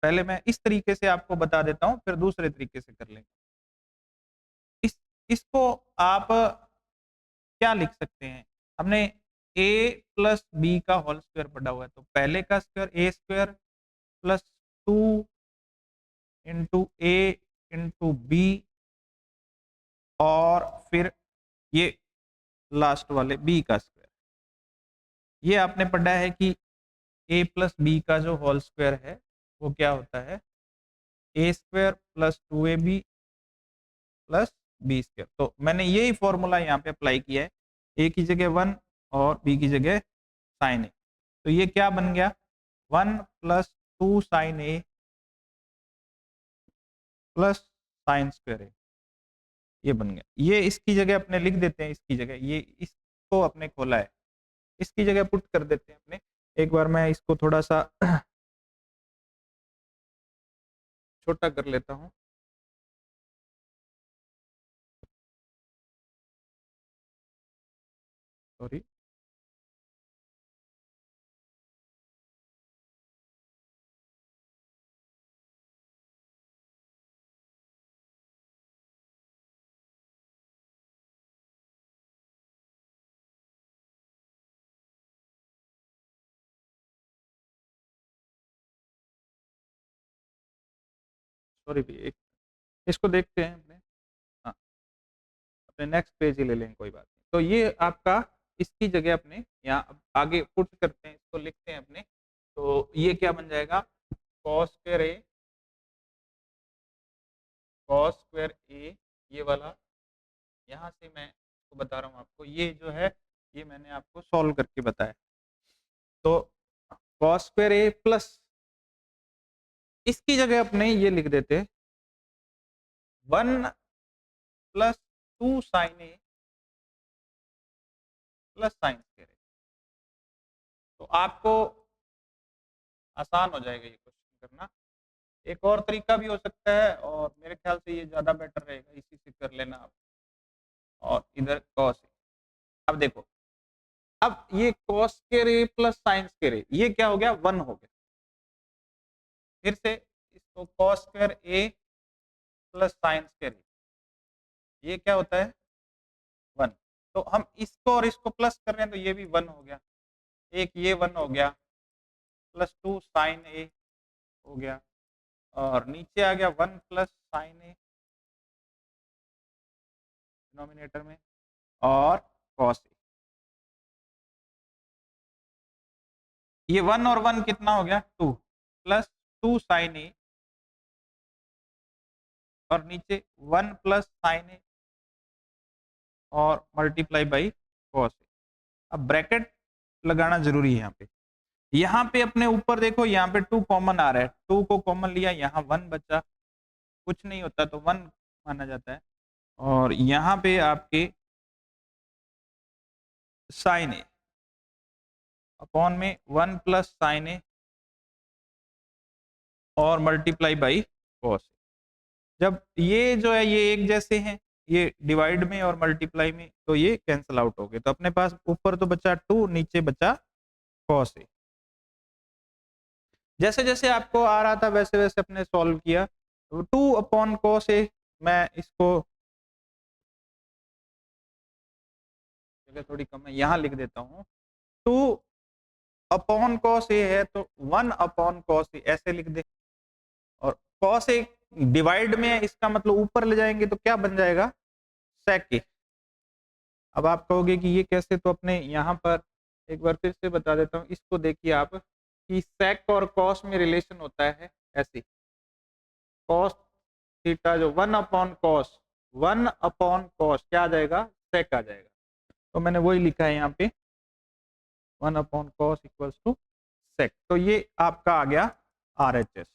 पहले मैं इस तरीके से आपको बता देता हूं, फिर दूसरे तरीके से कर लेंगे। इसको आप क्या लिख सकते हैं, हमने a प्लस बी का होल स्क्वायर पढ़ा हुआ है, तो पहले का स्क्वायर ए स्क्वायर प्लस 2 इंटू ए इंटू बी, और फिर ये लास्ट वाले b का स्क्वायर। ये आपने पढ़ा है कि a प्लस बी का जो होल स्क्वायर है वो क्या होता है, A square plus 2ab plus B square. तो मैंने यही फॉर्मूला यहाँ पे अप्लाई किया है, ए की जगह 1 और बी की जगह साइन ए। तो ये क्या बन गया, 1 plus 2 sine A plus sine square ए, ये बन गया। ये इसकी जगह अपने लिख देते हैं, इसकी जगह ये इसको अपने खोला है, इसकी जगह पुट कर देते हैं अपने। एक बार मैं इसको थोड़ा सा छोटा कर लेता हूँ। सॉरी, सॉरी भी एक, इसको देखते हैं अपने, हाँ अपने नेक्स्ट पेज ही ले लेंगे, कोई बात नहीं। तो ये आपका इसकी जगह अपने यहाँ अब आगे पुट करते हैं, इसको लिखते हैं अपने। तो ये क्या बन जाएगा, कॉस स्क्वायर ए, कॉस स्क्वायर ए, ये वाला। यहाँ से मैं इसको बता रहा हूँ आपको, ये जो है ये मैंने आपको सॉल्व करके बताया। तो कॉस स्क्वायर ए प्लस, इसकी जगह अपने ये लिख देते 1 plus 2 sine A plus sine square ए। तो आपको आसान हो जाएगा ये क्वेश्चन करना। एक और तरीका भी हो सकता है, और मेरे ख्याल से ये ज्यादा बेटर रहेगा, इसी से कर लेना आप। और इधर कॉस, अब देखो, अब ये cos square A plus sine square ए, ये क्या हो गया, 1 हो गया। फिर से इसको cos square A plus sine square ए, ये क्या होता है, 1। तो हम इसको और इसको प्लस कर रहे हैं, तो ये भी 1 हो गया। एक ये 1 हो गया, प्लस 2 साइन ए हो गया, और नीचे आ गया 1 प्लस साइन ए डिनोमिनेटर में, और कॉस ए। ये 1 और 1 कितना हो गया, 2 प्लस 2 साइन ए, और नीचे 1 प्लस साइन ए और मल्टीप्लाई बाई कॉस ए। अब ब्रैकेट लगाना जरूरी है यहाँ पे। यहाँ पे अपने ऊपर देखो, यहाँ पे 2 कॉमन आ रहा है, 2 को कॉमन लिया, यहाँ 1 बचा, कुछ नहीं होता तो 1 माना जाता है। और यहाँ पे आपके साइन ए अपॉन में 1 प्लस साइन ए और मल्टीप्लाई बाई कॉस। जब ये जो है ये एक जैसे हैं, ये डिवाइड में और मल्टीप्लाई में, तो ये कैंसिल आउट हो गए। तो अपने पास ऊपर तो बचा 2, नीचे बचा कॉस ए। जैसे जैसे आपको आ रहा था वैसे वैसे अपने सॉल्व किया। तो 2 अपॉन कॉस ए, मैं इसको जगह थोड़ी कम है, यहाँ लिख देता हूँ। 2 अपॉन कॉस ए है तो 1 अपॉन कॉस ए ऐसे लिख दे, और कॉस ए डिवाइड में है, इसका मतलब ऊपर ले जाएंगे तो क्या बन जाएगा, सेक ए। अब आप कहोगे कि ये कैसे, तो अपने यहाँ पर एक बार फिर से बता देता हूँ, इसको देखिए आप कि सेक और कॉस में रिलेशन होता है ऐसे, कॉस थीटा जो 1 अपॉन कॉस 1/cos क्या आ जाएगा, sec आ जाएगा। तो मैंने वही लिखा है यहाँ पे 1/cos इक्वल्स टू sec। तो ये आपका आ गया RHS।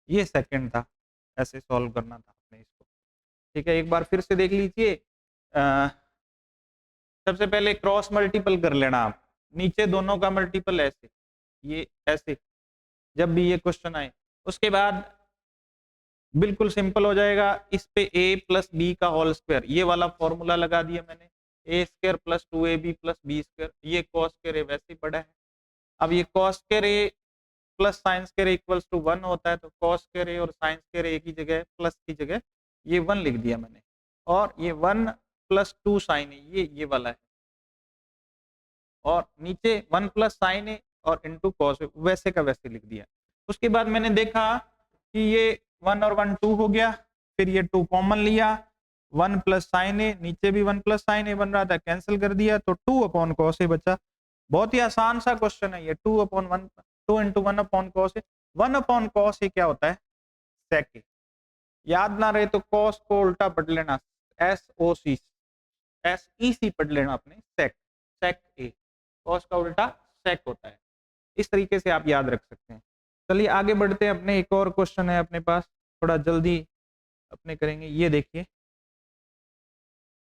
ये सेकंड था, ऐसे सॉल्व करना था आपने इसको। ठीक है, एक बार फिर से देख लीजिए। सबसे पहले क्रॉस मल्टीपल कर लेना आप, नीचे दोनों का मल्टीपल ऐसे, ये ऐसे, जब भी ये क्वेश्चन आए। उसके बाद बिल्कुल सिंपल हो जाएगा, इस पे a प्लस बी का होल स्क्वायर, ये वाला फॉर्मूला लगा दिया मैंने, A square plus 2ab plus B square, ये कॉस स्क्वायर ए वैसे ही पड़ा है। अब ये cos square A plus sine square equals to 1 होता है, तो कॉस स्क्वायर ए और साइन स्क्वायर ए की जगह प्लस की जगह ये 1 लिख दिया मैंने, और ये 1 प्लस 2 साइन ए, ये वाला है, और नीचे 1 प्लस साइन ए और इंटू कॉस वैसे का वैसे लिख दिया। उसके बाद मैंने देखा कि ये 1 और 1 2 हो गया, फिर ये 2 कॉमन लिया, 1 प्लस साइन ए, नीचे भी 1 प्लस साइन ए बन रहा था, कैंसिल कर दिया, तो 2/cos ए बचा। बहुत ही आसान सा क्वेश्चन है ये, 2/1 2 इंटू 1/cos ए। 1/cos ए क्या होता है, sec ए। याद ना रहे तो cos को उल्टा पढ़ लेना, SOC, SEC पढ़ लेना आपने, sec ए, cos का उल्टा sec होता है। इस तरीके से आप याद रख सकते हैं। चलिए आगे बढ़ते हैं, अपने एक और क्वेश्चन है अपने पास, थोड़ा जल्दी अपने करेंगे। ये देखिए,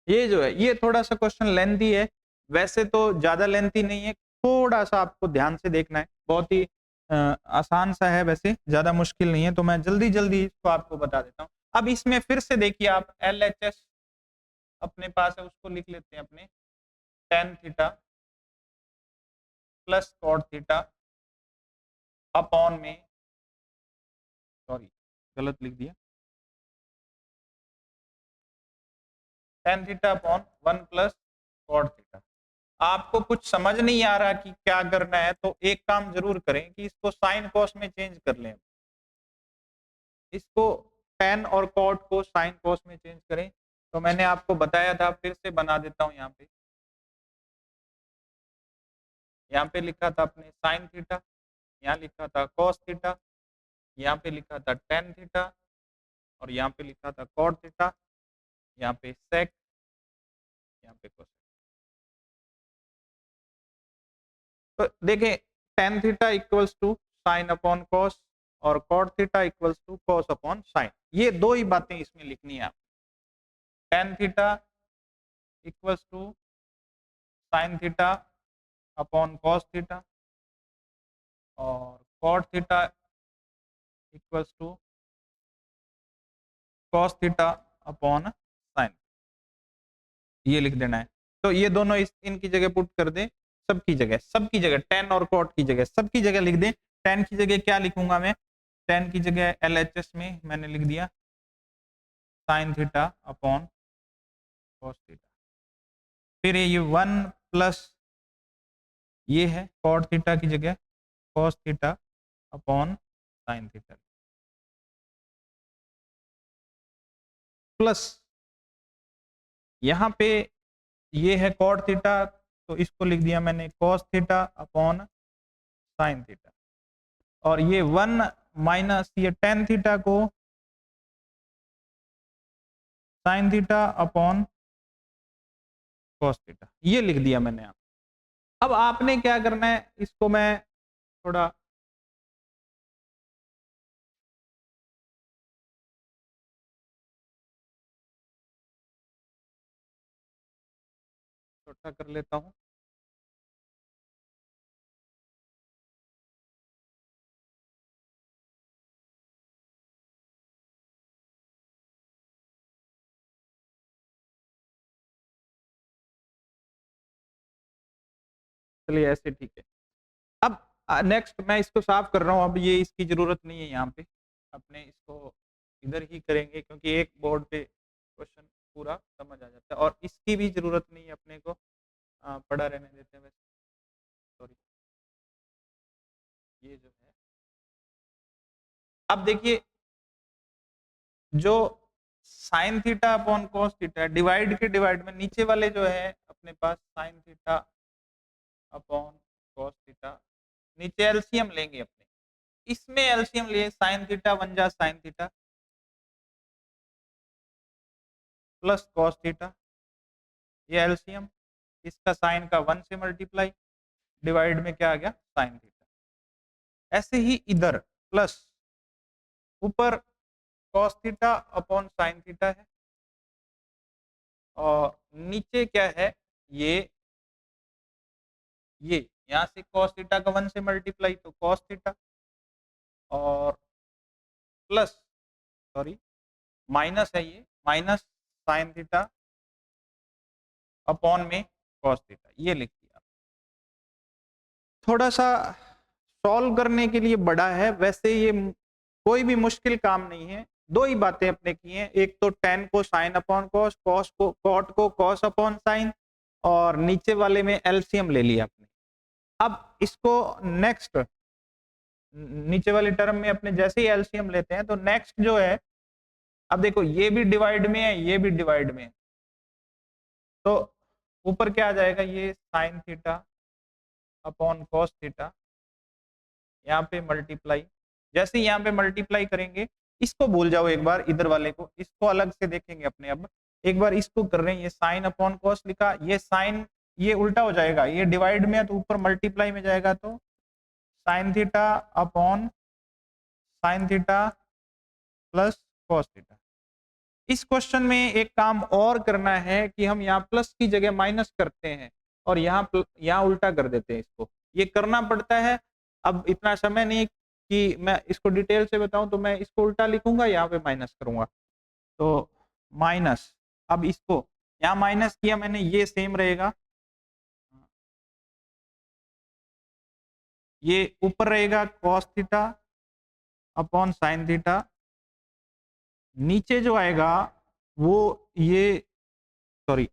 ये जो है ये थोड़ा सा क्वेश्चन लेंथी है, वैसे तो ज्यादा लेंथी नहीं है, थोड़ा सा आपको ध्यान से देखना है, बहुत ही आसान सा है, वैसे ज्यादा मुश्किल नहीं है, तो मैं जल्दी जल्दी इसको आपको बता देता हूँ। अब इसमें फिर से देखिए आप, LHS अपने पास है, उसको लिख लेते हैं अपने tan theta plus cot theta upon में, सॉरी गलत लिख दिया, tan theta upon 1 plus cot theta. आपको कुछ समझ नहीं आ रहा कि क्या करना है, तो एक काम जरूर करें कि इसको साइन कॉस में चेंज कर लें, इसको tan और cot को साइन कॉस में चेंज करें। तो मैंने आपको बताया था, फिर से बना देता हूं, यहाँ पे लिखा था अपने साइन थीटा, यहाँ लिखा था कॉस थीटा, यहाँ पे लिखा था tan थीटा, और यहाँ पे लिखा था cot थीटा, यहाँ पे sec, यहाँ पे cos। तो देखें, tan theta equals to sine upon cos, और cot theta equals to cos upon sine, ये दो ही बातें इसमें लिखनी है आप। tan theta equals to sine theta upon cos theta, और cot theta equals to cos theta upon sine, ये लिख देना है। तो ये दोनों इनकी जगह पुट कर दें, सबकी जगह tan और cot की जगह सबकी जगह लिख दें। tan की जगह क्या लिखूंगा मैं, tan की जगह LHS में मैंने लिख दिया sign theta upon cos theta, फिर ये 1 प्लस ये है cot थीटा की जगह cos theta upon sine theta, plus यहाँ पे ये है cot थीटा, तो इसको लिख दिया मैंने cos theta upon sine theta, और ये 1 माइनस ये tan थीटा को sign theta upon cos theta, ये लिख दिया मैंने। आप अब आपने क्या करना है, इसको मैं थोड़ा छोटा कर लेता हूं। चलिए ऐसे ठीक है। अब नेक्स्ट मैं इसको साफ कर रहा हूं, अब ये इसकी जरूरत नहीं है, यहाँ पे अपने इसको इधर ही करेंगे, क्योंकि एक बोर्ड पे क्वेश्चन पूरा समझ आ जाता है, और इसकी भी जरूरत नहीं है अपने को, पड़ा रहने देते हैं वैसे। सॉरी, ये जो है, अब देखिए, जो sine theta upon cos theta, divide के डिवाइड में नीचे वाले जो है अपने पास sine theta upon cos theta, नीचे एलसीएम लेंगे अपने, इसमें एलसीएम लिए साइन थीटा 1 जा sine theta plus cos theta, ये एलसीएम, इसका साइन का 1 से मल्टीप्लाई, डिवाइड में क्या आ गया साइन थीटा। ऐसे ही इधर प्लस ऊपर cos theta upon sine theta है और नीचे क्या है ये यहाँ से कॉस थीटा का 1 से मल्टीप्लाई तो कॉस थीटा और प्लस सॉरी माइनस है ये माइनस साइन थीटा अपॉन में कॉस थीटा, ये लिख दिया। थोड़ा सा सॉल्व करने के लिए बड़ा है, वैसे ये कोई भी मुश्किल काम नहीं है। दो ही बातें अपने की हैं, एक तो tan को साइन अपॉन कॉस, कॉस को कॉट को कॉस अपॉन साइन और नीचे वाले में एलसीएम ले लिया आपने। अब इसको नेक्स्ट नीचे वाले टर्म में अपने जैसे ही एलसीएम लेते हैं तो नेक्स्ट जो है, अब देखो ये भी डिवाइड में है ये भी डिवाइड में है, तो ऊपर क्या आ जाएगा ये sign theta upon cos theta, यहाँ पे मल्टीप्लाई, जैसे यहाँ पे मल्टीप्लाई करेंगे इसको भूल जाओ एक बार, इधर वाले को इसको अलग से देखेंगे अपने। अब एक बार इसको कर रहे हैं, ये साइन अपॉन कॉस लिखा, ये साइन ये उल्टा हो जाएगा, ये डिवाइड में है तो ऊपर मल्टीप्लाई में जाएगा, तो sine theta upon sine theta plus cos theta. इस क्वेश्चन में एक काम और करना है कि हम यहाँ प्लस की जगह माइनस करते हैं और यहाँ उल्टा कर देते हैं, इसको ये करना पड़ता है। अब इतना समय नहीं कि मैं इसको डिटेल से बताऊं, तो मैं इसको उल्टा लिखूंगा यहाँ पे माइनस करूंगा, तो माइनस, अब इसको यहाँ माइनस किया मैंने, ये सेम रहेगा, ये ऊपर रहेगा cos theta upon sine theta, नीचे जो आएगा वो ये सॉरी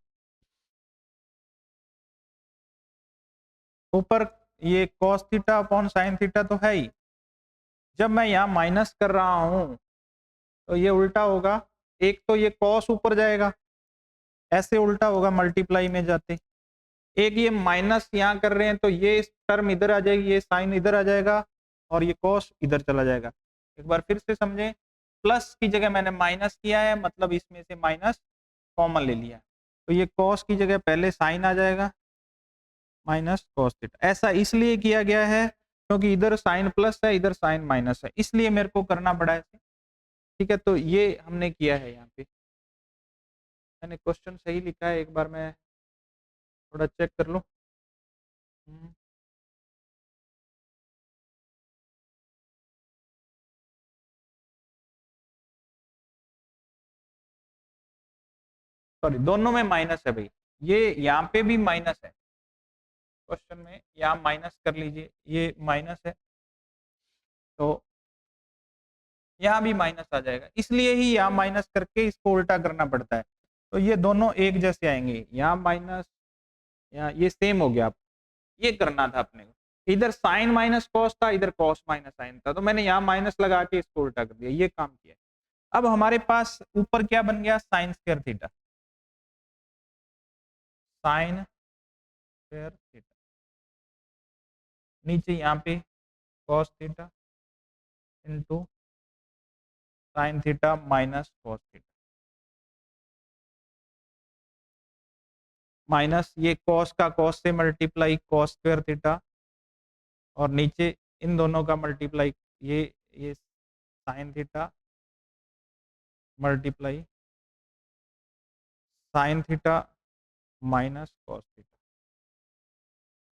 ऊपर ये cos theta upon sine theta तो है ही, जब मैं यहाँ माइनस कर रहा हूं तो ये उल्टा होगा, एक तो ये कॉस ऊपर जाएगा ऐसे उल्टा होगा मल्टीप्लाई में जाते, एक ये माइनस यहाँ कर रहे हैं तो ये टर्म इधर आ जाएगी, ये साइन इधर आ जाएगा और ये कॉस इधर चला जाएगा। एक बार फिर से समझें, प्लस की जगह मैंने माइनस किया है, मतलब इसमें से माइनस कॉमन ले लिया, तो ये कॉस की जगह पहले साइन आ जाएगा माइनस कॉस थीटा। ऐसा इसलिए किया गया है क्योंकि इधर साइन प्लस है इधर साइन माइनस है, इसलिए मेरे को करना पड़ा ऐसे। ठीक है, तो ये हमने किया है, यहाँ पे मैंने क्वेश्चन सही लिखा है, एक बार मैं थोड़ा चेक कर लूं। सॉरी दोनों में माइनस है भाई, ये यहाँ पे भी माइनस है क्वेश्चन में, यहाँ माइनस कर लीजिए, ये माइनस है तो यहाँ भी माइनस आ जाएगा, इसलिए ही यहाँ माइनस करके इसको उल्टा करना पड़ता है, तो ये दोनों एक जैसे आएंगे, यहाँ माइनस यहाँ ये सेम हो गया। ये करना था अपने को, इधर साइन माइनस कॉस था इधर कॉस माइनस साइन था, तो मैंने यहाँ माइनस लगा के इसको उल्टा कर दिया, ये काम किया। अब हमारे पास ऊपर क्या बन गया sign square theta, sign square theta, नीचे यहाँ पे cos theta into sine theta minus cos theta, minus ये कॉस का कॉस से मल्टीप्लाई कॉस स्क्वायर थीटा और नीचे इन दोनों का मल्टीप्लाई ये sine theta multiply sign theta minus cos theta.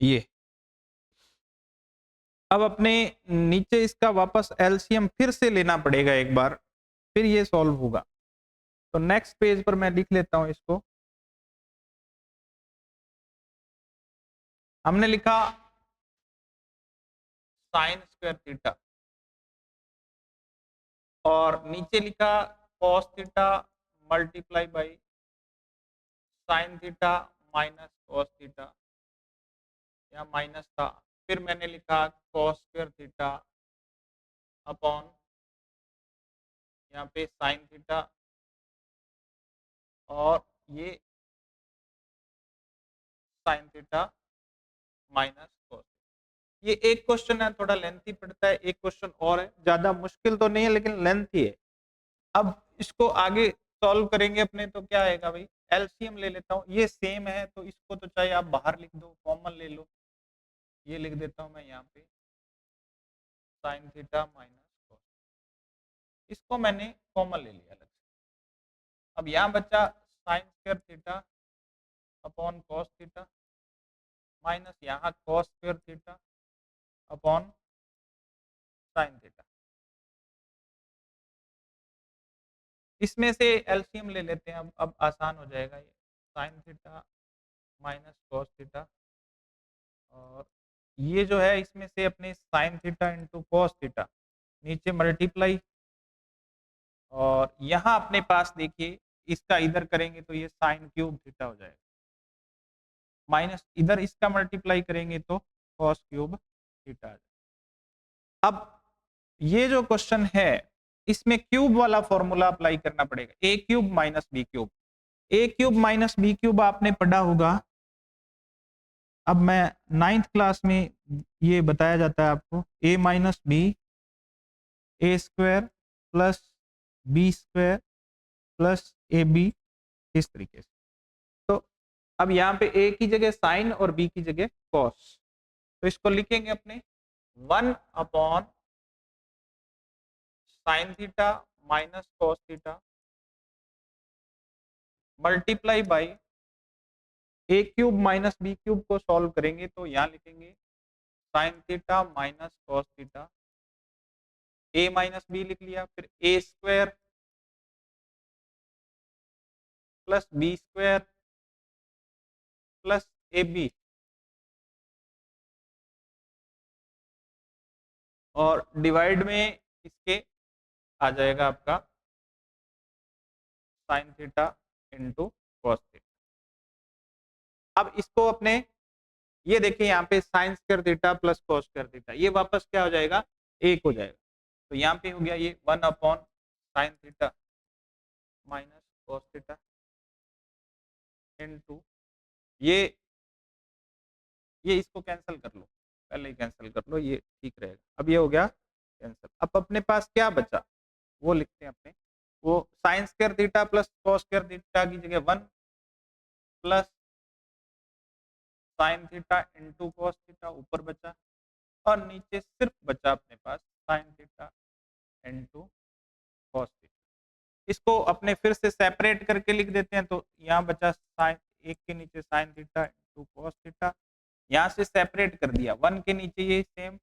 ये अब अपने नीचे इसका वापस एलसीएम फिर से लेना पड़ेगा एक बार, फिर ये सॉल्व होगा। तो नेक्स्ट पेज पर मैं लिख लेता हूं इसको, हमने लिखा साइन स्क्वायर थीटा और नीचे लिखा cos theta multiply by sine theta minus cos theta, या माइनस था, फिर मैंने लिखा कॉस स्क्वायर थीटा अपॉन यहाँ पे साइन थीटा और ये साइन थीटा माइनस कॉस। ये एक क्वेश्चन है, थोड़ा लेंथी पड़ता है, एक क्वेश्चन और है, ज्यादा मुश्किल तो नहीं है लेकिन लेंथी है। अब इसको आगे सॉल्व करेंगे अपने तो क्या आएगा भाई, एलसीएम ले लेता हूँ, ये सेम है तो इसको तो चाहे आप बाहर लिख दो, कॉमन ले लो, ये लिख देता हूँ मैं यहाँ पे साइन थीटा माइनस कॉस, इसको मैंने कॉमन ले लिया अलग से। अब यहाँ बचा sine square theta upon cos theta minus यहाँ cos square theta upon sine theta. इसमें से एलसीएम ले लेते हैं, अब आसान हो जाएगा ये, sign theta minus cos theta, और ये जो है इसमें से अपने sign theta into cos theta नीचे मल्टीप्लाई, और यहाँ अपने पास देखिए इसका इधर करेंगे तो ये साइन क्यूब थीटा हो जाएगा, माइनस इधर इसका मल्टीप्लाई करेंगे तो कॉस क्यूब थीटा आ जाएगा। अब ये जो क्वेश्चन है इसमें क्यूब वाला फॉर्मूला अप्लाई करना पड़ेगा, ए क्यूब माइनस बी क्यूब, ए क्यूब माइनस बी क्यूब आपने पढ़ा होगा। अब मैं 9th क्लास में ये बताया जाता है आपको, A minus B A square plus B square plus A B, इस तरीके से। तो अब यहाँ पे ए की जगह साइन और बी की जगह कॉस, तो इसको लिखेंगे अपने 1 upon sine theta minus cos theta multiply by A cube minus B cube को सॉल्व करेंगे तो यहाँ लिखेंगे sine theta minus cos theta, A minus B लिख लिया, फिर A square plus B square plus A B, और डिवाइड में इसके आ जाएगा आपका sine theta into cos theta. अब इसको अपने ये देखिए यहाँ पे sine square theta plus cos square theta, ये वापस क्या हो जाएगा, एक हो जाएगा, तो यहाँ पे हो गया ये 1 upon sine theta minus cos theta into ये इसको कैंसिल कर लो, पहले ही कैंसिल कर लो, ये ठीक रहेगा। अब ये हो गया कैंसिल। अब अपने पास क्या बचा वो लिखते हैं अपने, वो sine square theta plus cos square theta की जगह 1 plus sine theta into cos theta ऊपर बचा, और नीचे सिर्फ बचा अपने पास sine theta into cos theta. इसको अपने फिर से सेपरेट करके लिख देते हैं, तो यहाँ बचा साइन, एक के नीचे sign theta into cos theta, यहाँ से सेपरेट कर दिया, 1 के नीचे ये सेम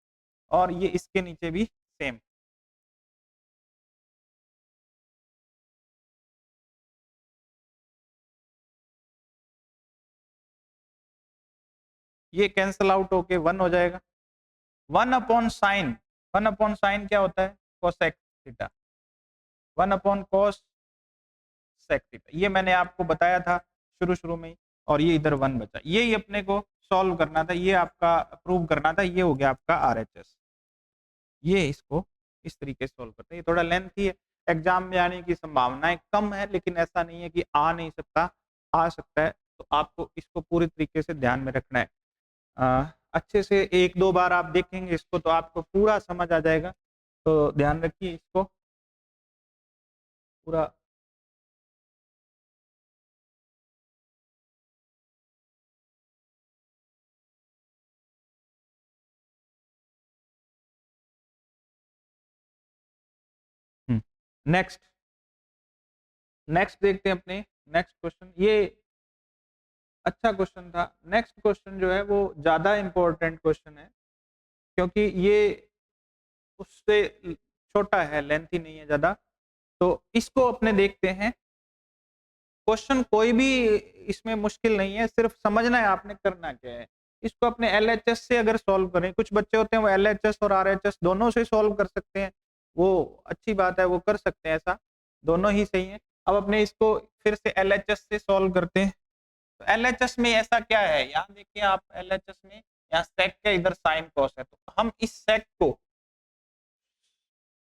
और ये इसके नीचे भी सेम। ये कैंसल आउट होके 1 हो जाएगा। 1 अपॉन साइन, 1 अपॉन साइन क्या होता है, cosec theta, 1 upon cos sec theta, ये मैंने आपको बताया था शुरू में ही, और ये इधर 1 बचा, ये अपने को सॉल्व करना था, ये आपका प्रूव करना था, ये हो गया आपका आरएचएस। ये इसको इस तरीके से सॉल्व करते हैं, ये थोड़ा लेंथी है, एग्जाम में आने की संभावनाएं कम है, लेकिन ऐसा नहीं है कि आ नहीं सकता, आ सकता है, तो आपको इसको पूरी तरीके से ध्यान में रखना है। अच्छे से 1-2 बार आप देखेंगे इसको तो आपको पूरा समझ आ जाएगा, तो ध्यान रखिए इसको पूरा। नेक्स्ट नेक्स्ट देखते हैं अपने नेक्स्ट क्वेश्चन, ये अच्छा क्वेश्चन था। नेक्स्ट क्वेश्चन जो है वो ज्यादा इंपॉर्टेंट क्वेश्चन है, क्योंकि ये उससे छोटा है, लेंथी नहीं है ज्यादा, तो इसको अपने देखते हैं। क्वेश्चन कोई भी इसमें मुश्किल नहीं है, सिर्फ समझना है आपने करना क्या है। इसको अपने एलएचएस से अगर सॉल्व करें, कुछ बच्चे होते हैं वो एलएचएस और आरएचएस दोनों से सॉल्व कर सकते हैं, वो अच्छी बात है, वो कर सकते हैं, ऐसा दोनों ही सही है। अब अपने इसको फिर से एलएचएस से सॉल्व करते हैं, तो एलएचएस में ऐसा क्या है, यहाँ देखिए आप एलएचएस में यहाँ सेक के इधर साइन कॉस है, तो हम इस सेक को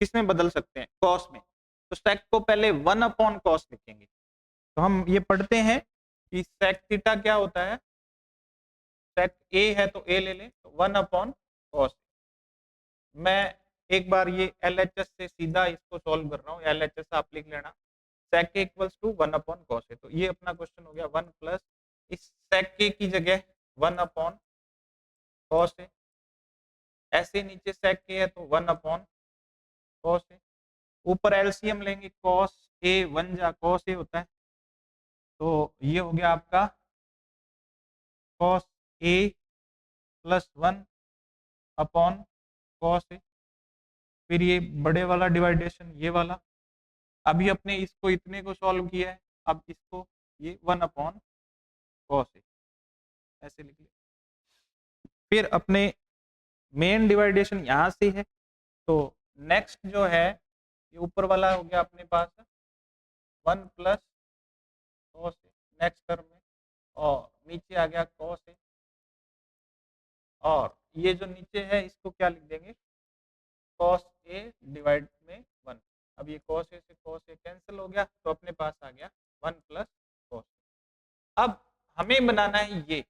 किसमें बदल सकते हैं, कॉस में, तो सेक को पहले 1 अपॉन कॉस लिखेंगे। तो हम ये पढ़ते हैं कि सेक थीटा क्या होता है, सेक ए है तो ए ले लें, तो 1 अपॉन कॉस। मैं एक बार ये एलएचएस से सीधा इसको सॉल्व कर रहा हूँ, एलएचएस आप लिख लेना, sec a equals to 1 upon cos a। तो ये अपना क्वेश्चन हो गया 1 प्लस इस sec a की जगह 1 अपॉन cos a, ऐसे नीचे sec a है तो 1 अपॉन cos a, ऊपर एलसीएम लेंगे cos a 1 जा cos a होता है, तो ये हो गया आपका cos a plus 1 upon cos a, फिर ये बड़े वाला डिवाइडेशन ये वाला, अभी अपने इसको इतने को सॉल्व किया है, अब इसको ये 1 अपॉन cos a ऐसे लिख लिया। फिर अपने मेन डिवाइडेशन यहाँ से है, तो नेक्स्ट जो है ये ऊपर वाला हो गया अपने पास 1 plus cos a next term में, और नीचे आ गया cos a, और ये जो नीचे है इसको क्या लिख देंगे cos a डिवाइड में 1। अब ये cos a से cos a कैंसिल हो गया, तो अपने पास आ गया 1 प्लस cos a। अब हमें बनाना है ये,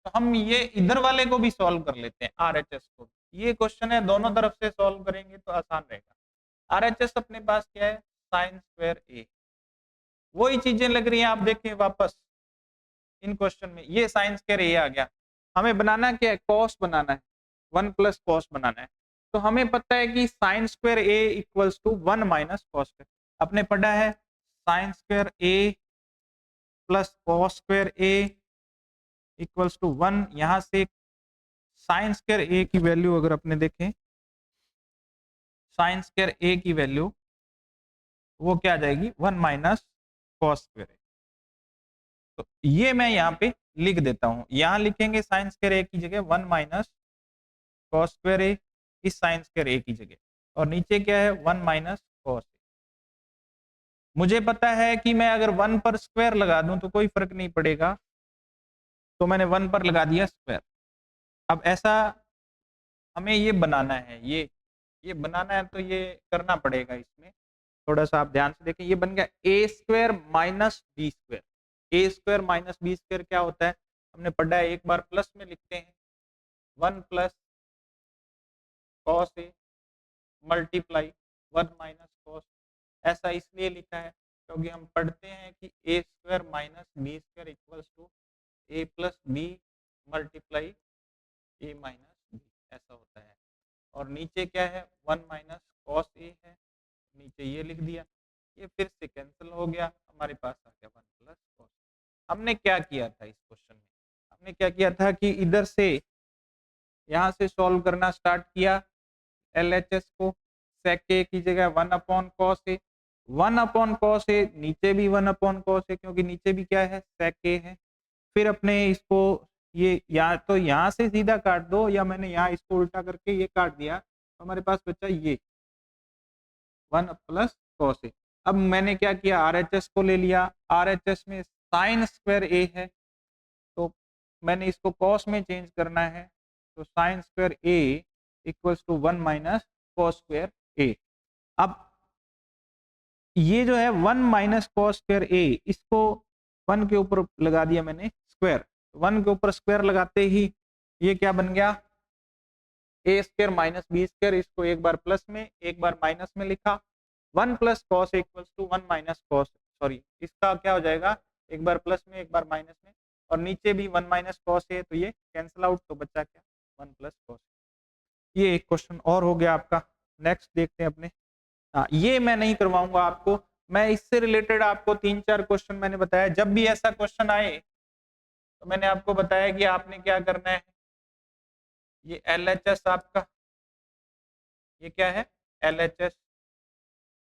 तो हम ये इधर वाले को भी सॉल्व कर लेते हैं RHS को। ये क्वेश्चन है दोनों तरफ से सॉल्व करेंगे तो आसान रहेगा। RHS अपने पास क्या है साइन स्क्वायर a, वही चीजें लग रही हैं आप देखें वापस इन क्वेश्चन में, ये साइन स्क्वायर a आ गया। हमें बनाना क्या है कॉस बनाना है, 1 प्लस कॉस बनाना है, तो हमें पता है कि sine square a equals to 1 minus cos square. आपने पढ़ा है sine square a plus cos square a equals to 1। यहाँ से साइन स्क्वायर a की वैल्यू अगर अपने देखें, साइन स्क्वायर a की वैल्यू वो क्या आ जाएगी 1 माइनस कॉस स्क्वायर। तो ये मैं यहाँ पे लिख देता हूँ, यहाँ लिखेंगे साइन स्क्वायर a की जगह 1 माइनस कॉस स्क्वायर a इस साइन स्क्वायर a की जगह, और नीचे क्या है 1 माइनस कॉस a। मुझे पता है कि मैं अगर 1 पर स्क्वायर लगा दूं तो कोई फर्क नहीं पड़ेगा, तो मैंने 1 पर लगा दिया स्क्वायर। अब ऐसा हमें ये बनाना है, ये बनाना है तो ये करना पड़ेगा। इसमें थोड़ा सा आप ध्यान से देखें, ये बन गया ए स्क्वायर माइनस बी स्क्वायर। ए स्क्वायर माइनस बी स्क्वायर क्या होता है हमने पढ़ा है, एक बार प्लस में लिखते हैं 1 plus cos A multiply 1 minus cos. ऐसा इसलिए लिखा है क्योंकि हम पढ़ते हैं कि A square minus B square equals to A plus B multiply A minus B, ऐसा होता है। और नीचे क्या है 1 माइनस कॉस ए है, नीचे ये लिख दिया, ये फिर से कैंसिल हो गया, हमारे पास आ गया 1 प्लस कॉस। हमने क्या किया था इस क्वेश्चन में, हमने क्या किया था कि इधर से यहाँ से सॉल्व करना स्टार्ट किया LHS को, sec a की जगह 1 upon cos A, 1 upon cos A, नीचे भी 1 अपॉन कॉस ए क्योंकि नीचे भी क्या है sec a है। फिर अपने इसको ये या तो यहाँ से सीधा काट दो, या मैंने यहाँ इसको उल्टा करके ये काट दिया, तो हमारे पास बचा ये 1 प्लस कॉस ए। अब मैंने क्या किया RHS को ले लिया, RHS में साइन स्क्वायर a है, तो मैंने इसको कॉस में चेंज करना है, तो sine square a equals to 1 minus cos square a। अब ये जो है 1 माइनस कॉस स्क्वायर a, इसको 1 के ऊपर लगा दिया मैंने स्क्वायर, 1 के ऊपर स्क्वायर लगाते ही ये क्या बन गया ए स्क्वायर माइनस बी स्क्वायर, इसको एक बार प्लस में एक बार माइनस में लिखा, 1 plus cos equals to 1 minus cos, sorry इसका क्या हो जाएगा एक बार प्लस में एक बार माइनस में, और नीचे भी 1 माइनस कॉस है तो ये कैंसिल आउट, तो बचा क्या 1 प्लस कॉस। ये एक क्वेश्चन और हो गया आपका। नेक्स्ट देखते हैं अपने, ये मैं नहीं करवाऊंगा आपको, मैं इससे रिलेटेड आपको 3-4 क्वेश्चन मैंने बताया। जब भी ऐसा क्वेश्चन आए तो मैंने आपको बताया कि आपने क्या करना है, ये LHS आपका, ये क्या है LHS,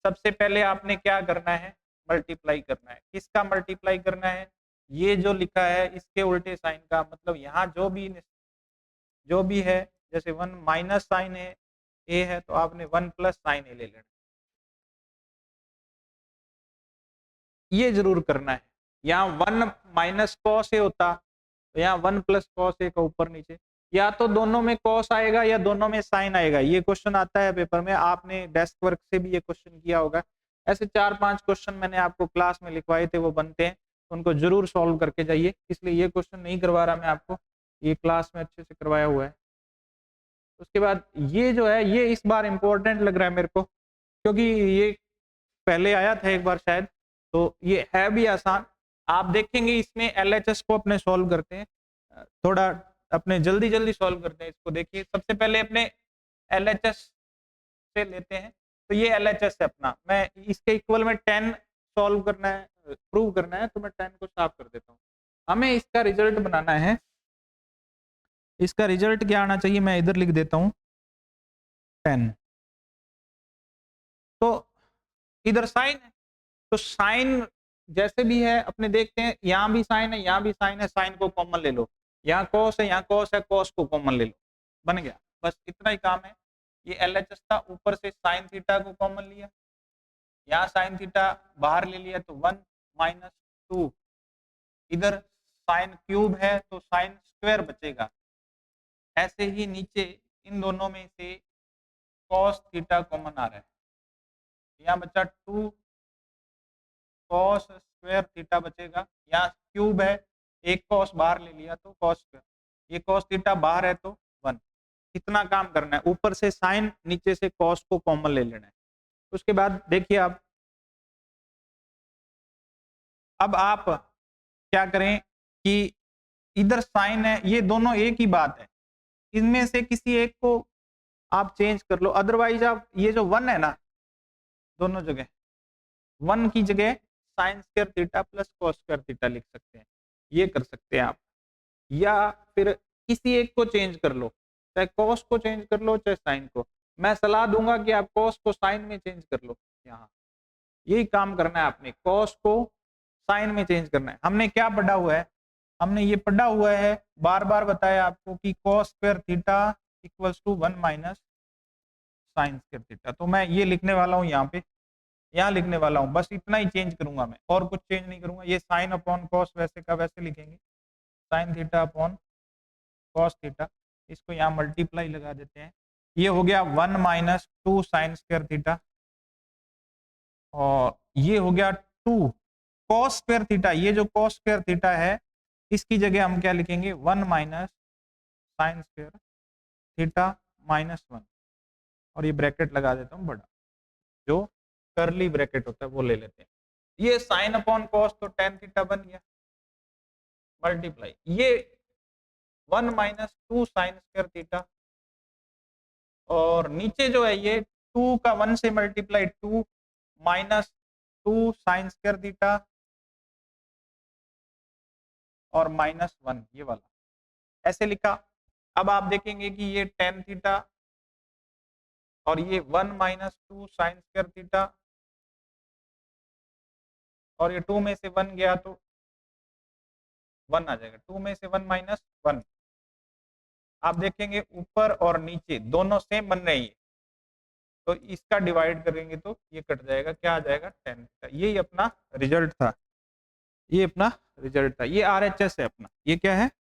सबसे पहले आपने क्या करना है मल्टीप्लाई करना है। किसका मल्टीप्लाई करना है, ये जो लिखा है इसके उल्टे साइन का, मतलब यहाँ जो भी है, जैसे 1 माइनस साइन है ए है तो आपने 1 प्लस साइन ए ले लेना, ये जरूर करना है। यहाँ 1 माइनस कॉस ए होता तो यहाँ 1 प्लस कॉस ए का ऊपर नीचे, या तो दोनों में कॉस आएगा या दोनों में साइन आएगा। ये क्वेश्चन आता है पेपर में, आपने डेस्क वर्क से भी ये क्वेश्चन किया होगा। ऐसे 4-5 क्वेश्चन मैंने आपको क्लास में लिखवाए थे, वो बनते हैं, उनको जरूर सॉल्व करके जाइए। इसलिए ये क्वेश्चन नहीं करवा रहा मैं आपको, ये क्लास में अच्छे से करवाया हुआ है। उसके बाद ये जो है ये इस बार इम्पोर्टेंट लग रहा है मेरे को, क्योंकि ये पहले आया था एक बार शायद, तो ये है भी आसान। आप देखेंगे इसमें एलएचएस को अपने सॉल्व करते हैं, थोड़ा अपने जल्दी जल्दी सॉल्व करते हैं इसको। देखिए सबसे पहले अपने एलएचएस से लेते हैं, तो ये एलएचएस है अपना। मैं इसके इक्वल में 10 सॉल्व करना है, प्रूव करना है, तो मैं 10 को साफ कर देता हूँ। हमें इसका रिजल्ट बनाना है। इसका रिजल्ट क्या आना चाहिए, मैं इधर लिख देता हूँ 10। तो इधर साइन है, तो साइन जैसे भी है अपने देखते हैं, यहाँ भी साइन है, यहाँ भी साइन है, साइन को कॉमन ले लो। यहाँ कॉस है, यहाँ कॉस है, कॉस को कॉमन ले लो, बन गया। बस इतना ही काम है। ये एलएचएस था, ऊपर से साइन थीटा को कॉमन लिया, यहाँ साइन थीटा बाहर ले लिया, तो 1 माइनस 2। इधर साइन क्यूब है तो साइन स्क्वायर बचेगा। ऐसे ही नीचे इन दोनों में से कॉस थीटा कॉमन आ रहा है, यहाँ बचा 2 कॉस स्क्वायर थीटा बचेगा। यहाँ क्यूब है, एक कॉस बाहर ले लिया तो कॉस स्क्वायर, ये कॉस थीटा बाहर है तो 1। कितना काम करना है, ऊपर से साइन नीचे से कॉस को कॉमन ले लेना है। उसके बाद देखिए आप, अब आप क्या करें कि इधर साइन है, ये दोनों एक ही बात है, इनमें से किसी एक को आप चेंज कर लो। अदरवाइज आप ये जो 1 है ना, दोनों जगह 1 की जगह sign square theta plus cos square theta लिख सकते हैं, ये कर सकते हैं आप। या फिर किसी एक को चेंज कर लो, चाहे कॉस को चेंज कर लो चाहे साइन को। मैं सलाह दूंगा कि आप कॉस को साइन में चेंज कर लो, यहाँ यही काम करना है आपने, कॉस को साइन में चेंज करना है। हमने क्या पढ़ा हुआ है, हमने ये पढ़ा हुआ है, बार बार बताया आपको कि cos square theta equals to 1 minus sine square theta. तो मैं ये लिखने वाला हूँ यहाँ पे, यहाँ लिखने वाला हूँ, बस इतना ही चेंज करूंगा मैं, और कुछ चेंज नहीं करूंगा। ये साइन अपॉन कॉस वैसे का वैसे लिखेंगे, sine theta upon cos theta, इसको यहाँ मल्टीप्लाई लगा देते हैं। ये हो गया 1 माइनस 2 साइन स्क्वायर थीटा, और ये हो गया 2 कॉस स्क्वायर थीटा। ये जो कॉस स्क्वायर थीटा है इसकी जगह हम क्या लिखेंगे, 1 minus sine square theta minus 1, और ये ब्रैकेट लगा देता हूँ बड़ा, जो करली ब्रैकेट होता है वो ले लेते हैं। ये साइन अपॉन कॉस तो टेन थीटा बन गया, मल्टीप्लाई ये 1 माइनस 2 साइन स्क्वायर थीटा, और नीचे जो है ये 2 का 1 से multiply 2 minus 2 sign square theta और माइनस 1, ये वाला ऐसे लिखा। अब आप देखेंगे कि ये टेन थीटा और ये 1 माइनस 2 साइन स्क्वायर थीटा, और ये 2 में से 1 गया तो 1 आ जाएगा, 2 में से 1 माइनस 1। आप देखेंगे ऊपर और नीचे दोनों सेम बन रही है, तो इसका डिवाइड करेंगे तो ये कट जाएगा, क्या आ जाएगा 10 थीटा। यही अपना रिजल्ट था, ये अपना रिजल्ट था। ये आरएचएस है अपना, ये क्या है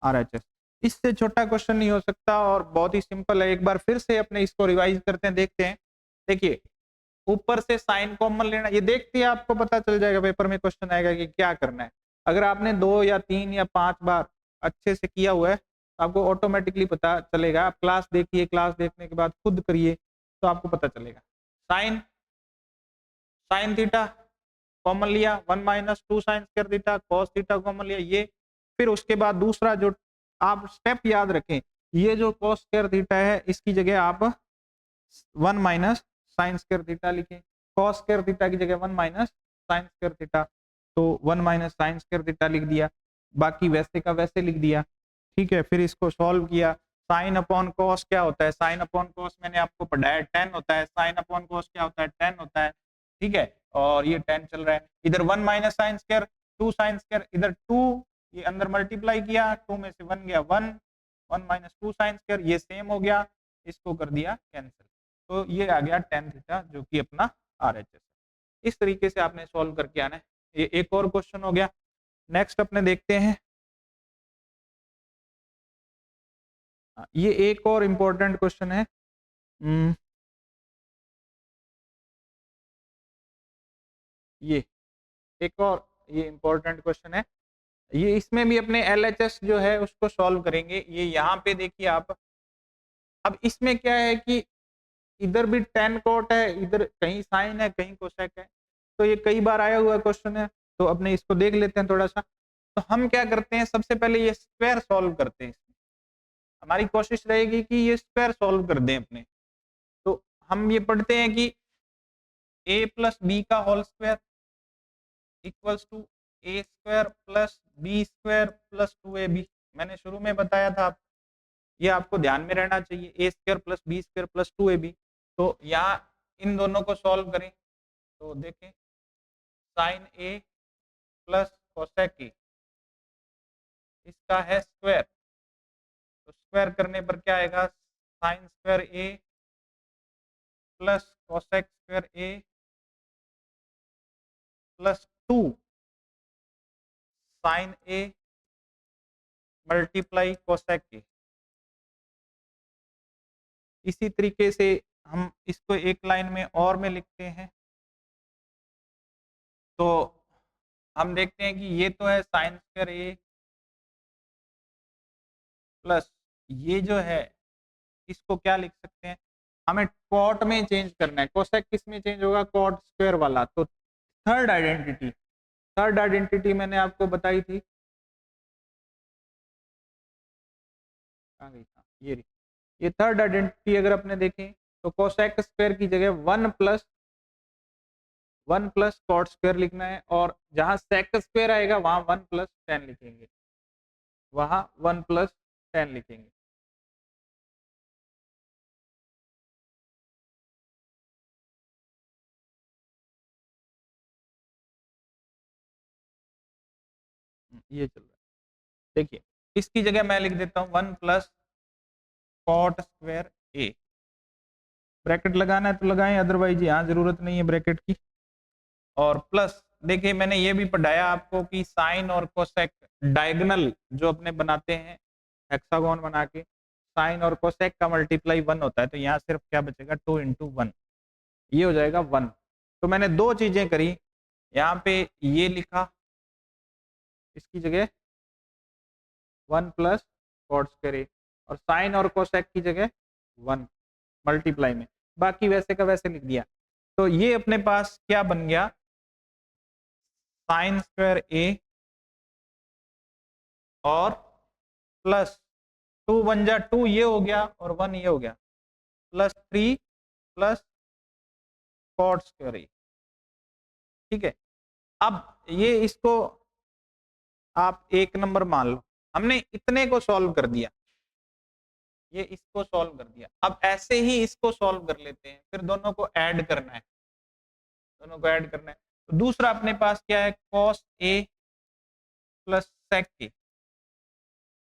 आरएचएस। इससे छोटा क्वेश्चन नहीं हो सकता और बहुत ही सिंपल है। एक बार फिर से अपने इसको रिवाइज करते हैं, देखते हैं। देखिए ऊपर से साइन कॉमन लेना, ये देखते हैं आपको पता चल जाएगा, पेपर में क्वेश्चन आएगा कि क्या करना है। अगर आपने 2 या 3 या 5 बार अच्छे से किया हुआ है तो आपको ऑटोमेटिकली पता चलेगा। आप क्लास देखिए, क्लास देखने के बाद खुद करिए तो आपको पता चलेगा। साइन साइन थीटा कॉमन लिया, 1 minus 2 sign square theta, cos theta common लिया, ये। फिर उसके बाद दूसरा जो आप स्टेप याद रखें, ये जो कॉस स्क्वायर थीटा है इसकी जगह आप 1 माइनस साइन स्क्वायर थीटा लिखें, कॉस स्क्वायर थीटा की जगह 1 माइनस साइन स्क्वायर थीटा, तो 1 माइनस साइन स्क्वायर थीटा लिख दिया, बाकी वैसे का वैसे लिख दिया। ठीक है, फिर इसको सॉल्व किया। साइन अपॉन कॉस क्या होता है, साइन अपॉन कॉस मैंने आपको पढ़ाया 10 होता है, साइन अपॉन कॉस क्या होता है 10 होता है। ठीक है, और ये 10 चल रहा है, इधर 1 minus sine square 2 sine square, इधर 2, ये अंदर मल्टीप्लाई किया, 2 में से 1 गया 1, 1 माइनस 2 साइन स्क्वायर, ये सेम हो गया, इसको कर दिया कैंसिल, तो ये आ गया 10 थीटा जो कि अपना आरएचएस है। इस तरीके से आपने सॉल्व करके आना है। ये एक और क्वेश्चन हो गया। नेक्स्ट अपने देखते हैं, ये एक और इम्पोर्टेंट क्वेश्चन है। ये एक और ये इम्पोर्टेंट क्वेश्चन है, ये इसमें भी अपने एलएचएस जो है उसको सॉल्व करेंगे। ये यहाँ पे देखिए आप, अब इसमें क्या है कि इधर भी टेन कोट है, इधर कहीं साइन है कहीं कोसेक है, तो ये कई बार आया हुआ क्वेश्चन है, तो अपने इसको देख लेते हैं थोड़ा सा। तो हम क्या करते हैं, सबसे पहले ये स्क्वायर सॉल्व करते हैं। हमारी कोशिश रहेगी कि ये स्क्वायर सॉल्व कर दें अपने। तो हम ये पढ़ते हैं कि a प्लस बी का whole square equals to A square plus B square plus 2ab। मैंने शुरू में बताया था, ये आपको ध्यान में रहना चाहिए, A square plus B square plus 2ab। तो यहाँ इन दोनों को सॉल्व करें तो देखें sine A plus cosec A, इसका है स्क्वायर, तो स्क्वायर करने पर क्या आएगा, sine square A plus cosec square A plus 2 sine A multiply cosec A. इसी तरीके से हम इसको एक लाइन में और में लिखते हैं, तो हम देखते हैं कि ये तो है साइन स्क्वायर ए प्लस ये जो है इसको क्या लिख सकते हैं, हमें कॉट में चेंज करना है। कोसेक किस में चेंज होगा, कॉट स्क्वायर वाला। तो थर्ड आइडेंटिटी मैंने आपको बताई थी, कहाँ गई था, ये थर्ड आइडेंटिटी अगर अपने देखें तो कोसेक स्क्वायर की जगह वन प्लस कॉट स्क्वायर लिखना है, और जहां सेक स्क्वायर आएगा वहां 1 + 10 लिखेंगे, वहां 1 + 10 लिखेंगे। ये चल रहा है, देखिए इसकी जगह मैं लिख देता हूँ 1 + कॉट स्क्वायर ए। ब्रैकेट लगाना है तो लगाएं, अदरवाइज यहाँ जरूरत नहीं है ब्रैकेट की। और प्लस देखिए मैंने ये भी पढ़ाया आपको कि साइन और कोसेक डायगोनल जो अपने बनाते हैं हेक्सागोन बना के, साइन और कोसेक का मल्टीप्लाई 1 होता है, तो यहाँ सिर्फ क्या बचेगा 2 × 1, ये हो जाएगा 1। तो मैंने दो चीजें करी, यहाँ पे ये लिखा, इसकी जगह 1 + कॉट स्क्वायर ए, और साइन और कोसेक की जगह 1 मल्टीप्लाई में, बाकी वैसे का वैसे लिख दिया। तो ये अपने पास क्या बन गया, साइन स्क्वायर ए और प्लस 2 × 1 = 2 ये हो गया, और 1 ये हो गया, प्लस 3 प्लस कॉट स्क्वायर ए। ठीक है, अब ये इसको आप 1 नंबर मान लो, हमने इतने को सॉल्व कर दिया, ये इसको सॉल्व कर दिया। अब ऐसे ही इसको सॉल्व कर लेते हैं, फिर दोनों को ऐड करना है, दोनों को ऐड करना है। तो दूसरा अपने पास क्या है, कॉस ए प्लस सेक ए,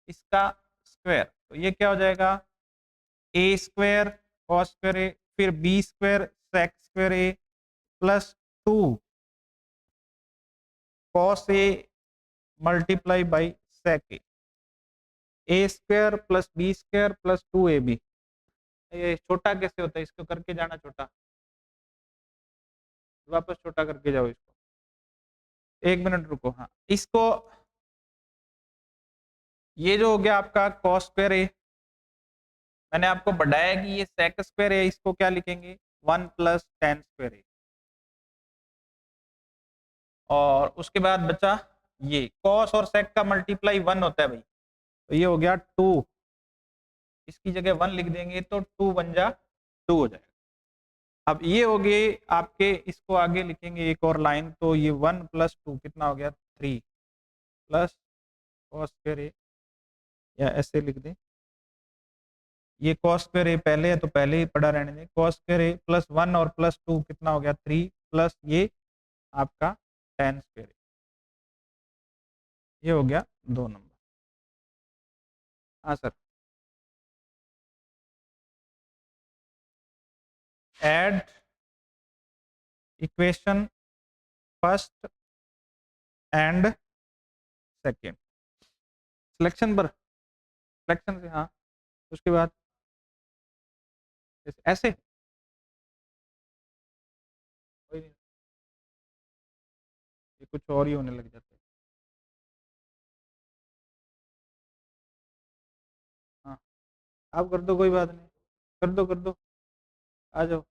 इसका स्क्वायर, तो ये क्या हो जाएगा, A square cos square A, फिर B square sec square A plus 2 cos A multiply by sec A square plus B square plus 2ab। ये छोटा कैसे होता है, इसको करके जाना छोटा, वापस छोटा करके जाओ इसको, 1 मिनट रुको। हाँ, इसको ये जो हो गया आपका कॉस स्क्वायर ए, मैंने आपको बढ़ाया कि ये सेक स्क्वायर है, इसको क्या लिखेंगे 1 + tan स्क्वायर ए, और उसके बाद बचा ये कॉस और सेक का मल्टीप्लाई 1 होता है भाई, तो ये हो गया 2, इसकी जगह 1 लिख देंगे तो 2 × 1 = 2 हो जाएगा। अब ये हो गए आपके, इसको आगे लिखेंगे एक और लाइन, तो ये 1 + 2 कितना हो गया 3 प्लस कॉस स्क्वायर ए, या ऐसे लिख दें, ये कॉस स्क्वायर ए पहले है तो पहले ही पड़ा रहने दें, कॉस स्क्वायर ए प्लस 1 और प्लस 2 कितना हो गया 3 प्लस ये आपका tan स्क्वायर, ये हो गया 2 नंबर। हाँ sir, add equation first and second, selection पर, सिलेक्शन से, हाँ उसके बाद ऐसे कोई नहीं, ये कुछ और ही होने लग जाता है। हाँ आप कर दो, कोई बात नहीं, कर दो कर दो। आ जाओ।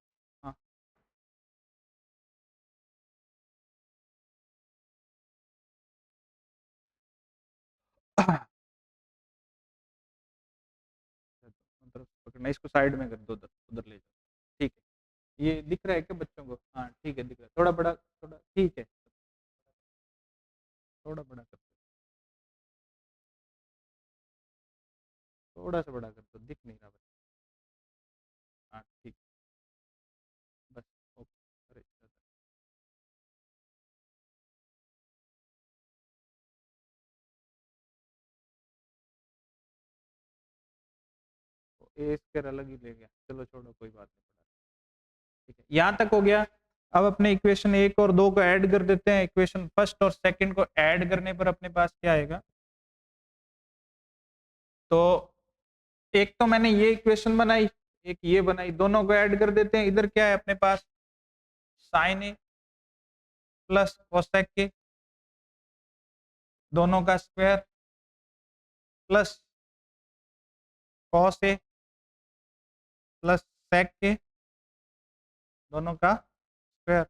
हाँ मतलब पकड़ना, इसको साइड में कर दो, उधर उधर ले जाओ। ठीक है, ये दिख रहा है क्या बच्चों को? हाँ ठीक है, दिख रहा है, थोड़ा बड़ा, थोड़ा ठीक है, थोड़ा बड़ा कर दो, थोड़ा सा बड़ा कर दो, दिख नहीं रहा बच्चा। हाँ ठीक, बस ओके। अरे ए स्क्वायर अलग ही ले गया, चलो छोड़ो कोई बात नहीं, ठीक है, यहाँ तक हो गया। अब अपने इक्वेशन एक और दो को ऐड कर देते हैं। इक्वेशन फर्स्ट और सेकंड को ऐड करने पर अपने पास क्या आएगा? तो एक तो मैंने ये इक्वेशन बनाई, एक ये बनाई, दोनों को ऐड कर देते हैं। इधर क्या है अपने पास? साइन ए प्लस कोसेक के, दोनों का स्क्वायर, प्लस कॉस ए प्लस सेक के, दोनों का स्क्वायर।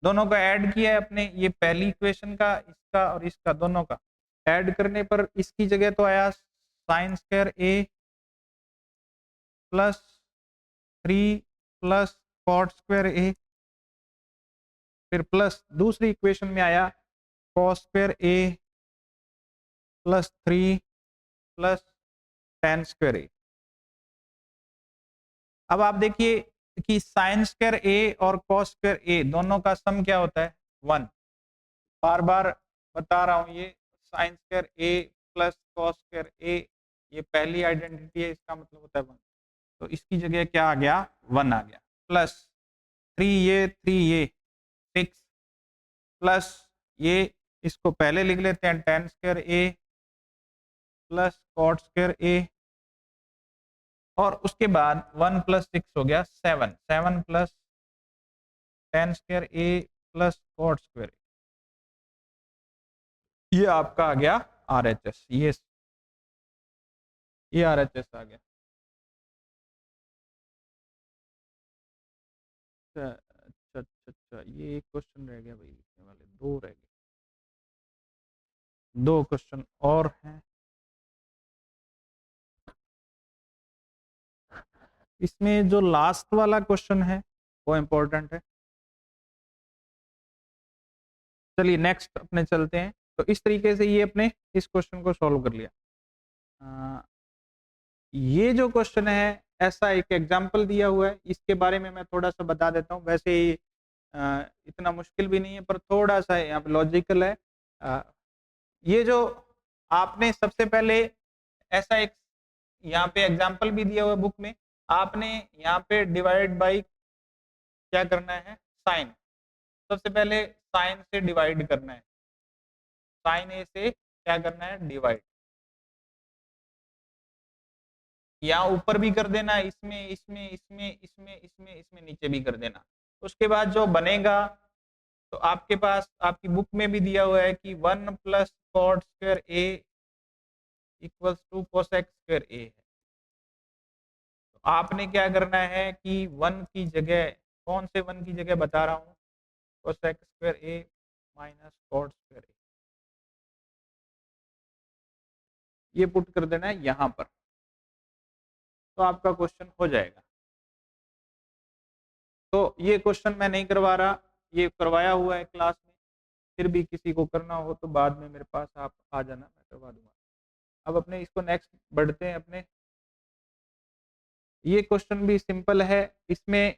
दोनों को ऐड किया है अपने, ये पहली इक्वेशन का, इसका और इसका, दोनों का ऐड करने पर इसकी जगह तो आया sign square A plus 3 plus cot square A, फिर प्लस दूसरी इक्वेशन में आया cos square A plus 3 plus tan square ए। अब आप देखिए कि साइन स्क्वायर ए और कॉस स्क्वायर ए दोनों का सम क्या होता है? 1। बार बार बता रहा हूं, ये sign square A plus cos square ए, ये पहली आइडेंटिटी है, इसका मतलब होता है 1। तो इसकी जगह क्या आ गया? 1 आ गया, प्लस 3 ये 6 प्लस ये, इसको पहले लिख लेते हैं ten square A plus cot square A, और उसके बाद 1 प्लस 6 हो गया 7, 7 plus tan square A plus cot square, ये आपका आ गया RHS। ये RHS आ गया। अच्छा अच्छा अच्छा अच्छा, ये एक क्वेश्चन रह गया भाई, लिखने वाले दो रह गए, दो क्वेश्चन और हैं। इसमें जो लास्ट वाला क्वेश्चन है वो इम्पोर्टेंट है। चलिए नेक्स्ट अपने चलते हैं। तो इस तरीके से ये अपने इस क्वेश्चन को सॉल्व कर लिया। ये जो क्वेश्चन है, ऐसा एक एग्जाम्पल दिया हुआ है, इसके बारे में मैं थोड़ा सा बता देता हूँ। वैसे ही इतना मुश्किल भी नहीं है, पर थोड़ा सा यहाँ पे लॉजिकल है। ये जो आपने सबसे पहले ऐसा एक यहाँ पे एग्जाम्पल भी दिया हुआ है बुक में, आपने यहाँ पे डिवाइड बाई क्या करना है? साइन। सबसे पहले साइन से डिवाइड करना है, साइन ए से क्या करना है? डिवाइड। या ऊपर भी कर देना, इसमें इसमें इसमें इसमें इसमें इसमें नीचे भी कर देना। उसके बाद जो बनेगा, तो आपके पास आपकी बुक में भी दिया हुआ है कि 1 plus cot square A equals to cosec square A है। तो आपने क्या करना है कि 1 की जगह, कौन से 1 की जगह बता रहा हूँ? कोसेक स्क्वायर ए माइनस कॉट स्क्वायर ए, ये पुट कर देना है यहाँ पर, तो आपका क्वेश्चन हो जाएगा। तो ये क्वेश्चन मैं नहीं करवा रहा, ये करवाया हुआ है क्लास में, फिर भी किसी को करना हो तो बाद में मेरे पास आप आ जाना, मैं करवा दूंगा। अब अपने इसको नेक्स्ट बढ़ते हैं अपने। ये क्वेश्चन भी सिंपल है, इसमें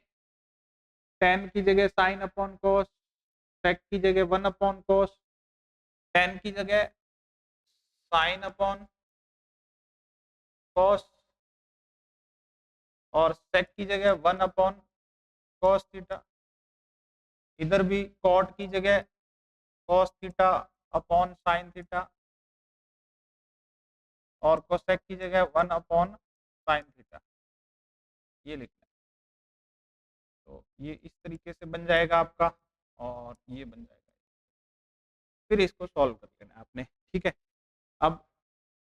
टेन की जगह साइन अपॉन कॉस, सेक की जगह 1 अपॉन कॉस, टेन की जगह साइन अपॉन कॉस, और सेक की जगह 1 अपॉन कॉस थीटा। इधर भी कॉट की जगह cos theta upon sine theta, और कोसेक की जगह 1 अपॉन साइन थीटा, ये लिखना है। तो ये इस तरीके से बन जाएगा आपका, और ये बन जाएगा। फिर इसको सॉल्व कर लेना है आपने, ठीक है। अब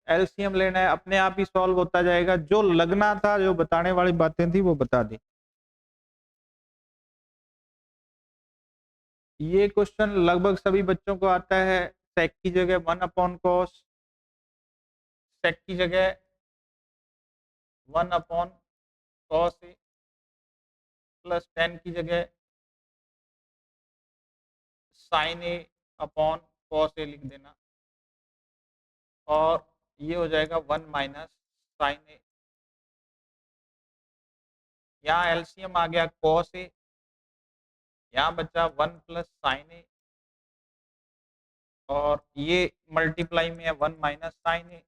एलसीएम लेना है, अपने आप ही सॉल्व होता जाएगा। जो लगना था, जो बताने वाली बातें थी वो बता दी। ये क्वेश्चन लगभग सभी बच्चों को आता है। सेक की जगह 1/cos, सेक की जगह 1/cos ए प्लस tan की जगह sin a upon cos a लिख देना, और ये हो जाएगा 1 माइनस साइन ए। यहाँ एलसीएम आ गया cos a, यहाँ बचा 1 प्लस साइन ए, और ये मल्टीप्लाई में है 1 माइनस साइन ए।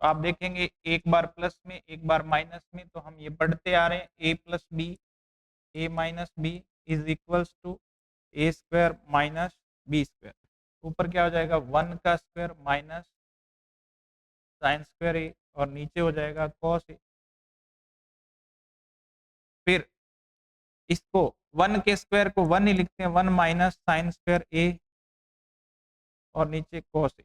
आप देखेंगे एक बार प्लस में एक बार माइनस में, तो हम ये पढ़ते आ रहे हैं A plus B, A minus B is equals to A square minus B square. ऊपर क्या हो जाएगा 1 का square minus sine square A, और नीचे हो जाएगा कॉस ए। फिर इसको 1 के स्क्वायर को 1 ही लिखते हैं, 1 माइनस साइन स्क्वायर ए, और नीचे कॉस ए।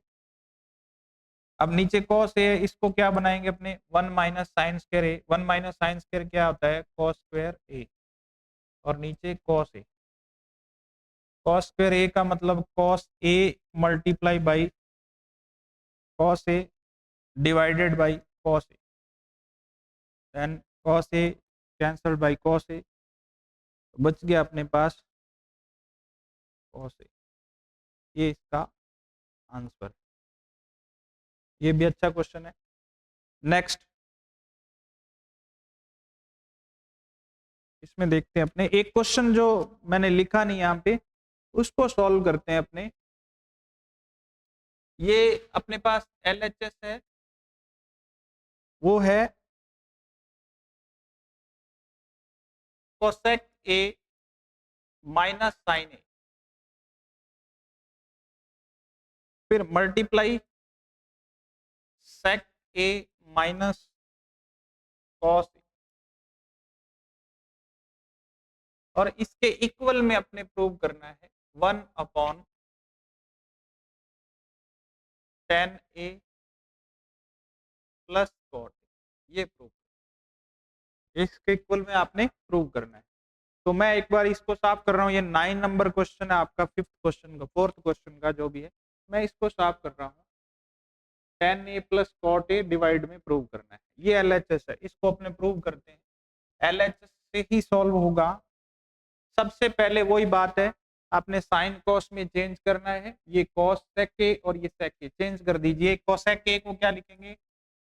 अब नीचे कॉस ए, इसको क्या बनाएंगे अपने 1 minus sine square A. 1 minus sine square क्या होता है कॉस स्क्वायर ए, और नीचे cos A. Cos square A का मतलब cos A multiply by cos A divided by cos A, then cos A cancelled by cos A, बच गया अपने पास कॉस ए। ये इसका आंसर। ये भी अच्छा क्वेश्चन है। नेक्स्ट इसमें देखते हैं अपने एक क्वेश्चन जो मैंने लिखा नहीं यहाँ पे, उसको सॉल्व करते हैं अपने। ये अपने पास एलएचएस है, वो है कोसेक ए माइनस साइन ए, फिर मल्टीप्लाई सेक ए माइनस कॉस ए, और इसके इक्वल में अपने प्रूव करना है 1/tan ए प्लस कॉट। ये प्रूव, इसके इक्वल में आपने प्रूव करना है। तो मैं एक बार इसको साफ कर रहा हूँ। ये 9 नंबर क्वेश्चन है आपका, 5th क्वेश्चन का, 4th क्वेश्चन का जो भी है, मैं इसको साफ कर रहा हूँ। tan a plus cot A divide में प्रूव करना है। ये एलएचएस है, इसको अपने प्रूव करते हैं। एलएचएस से ही सॉल्व होगा। सबसे पहले वही बात है, आपने साइन कॉस में चेंज करना है। ये कॉस सेक ए और ये सेक ए चेंज कर दीजिए। कोसेक ए को क्या लिखेंगे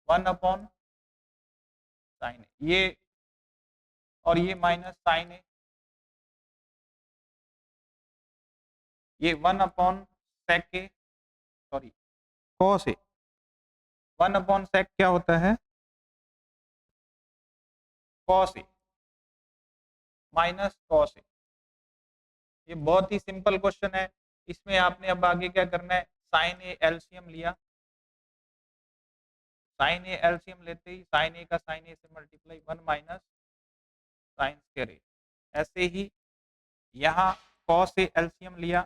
1/sin ये, और ये माइनस साइन ए, ये 1/sec A, sorry cos A. 1/sec क्या होता है cos A minus cos A. ये बहुत ही सिंपल क्वेश्चन है। इसमें आपने अब आगे क्या करना है, साइन ए एलसीएम लिया, साइन ए एलसीएम लेते ही साइन ए का साइन ए से मल्टीप्लाई 1 माइनस साइन स्क्वायर ए। ऐसे ही यहाँ कॉस ए एलसीएम लिया,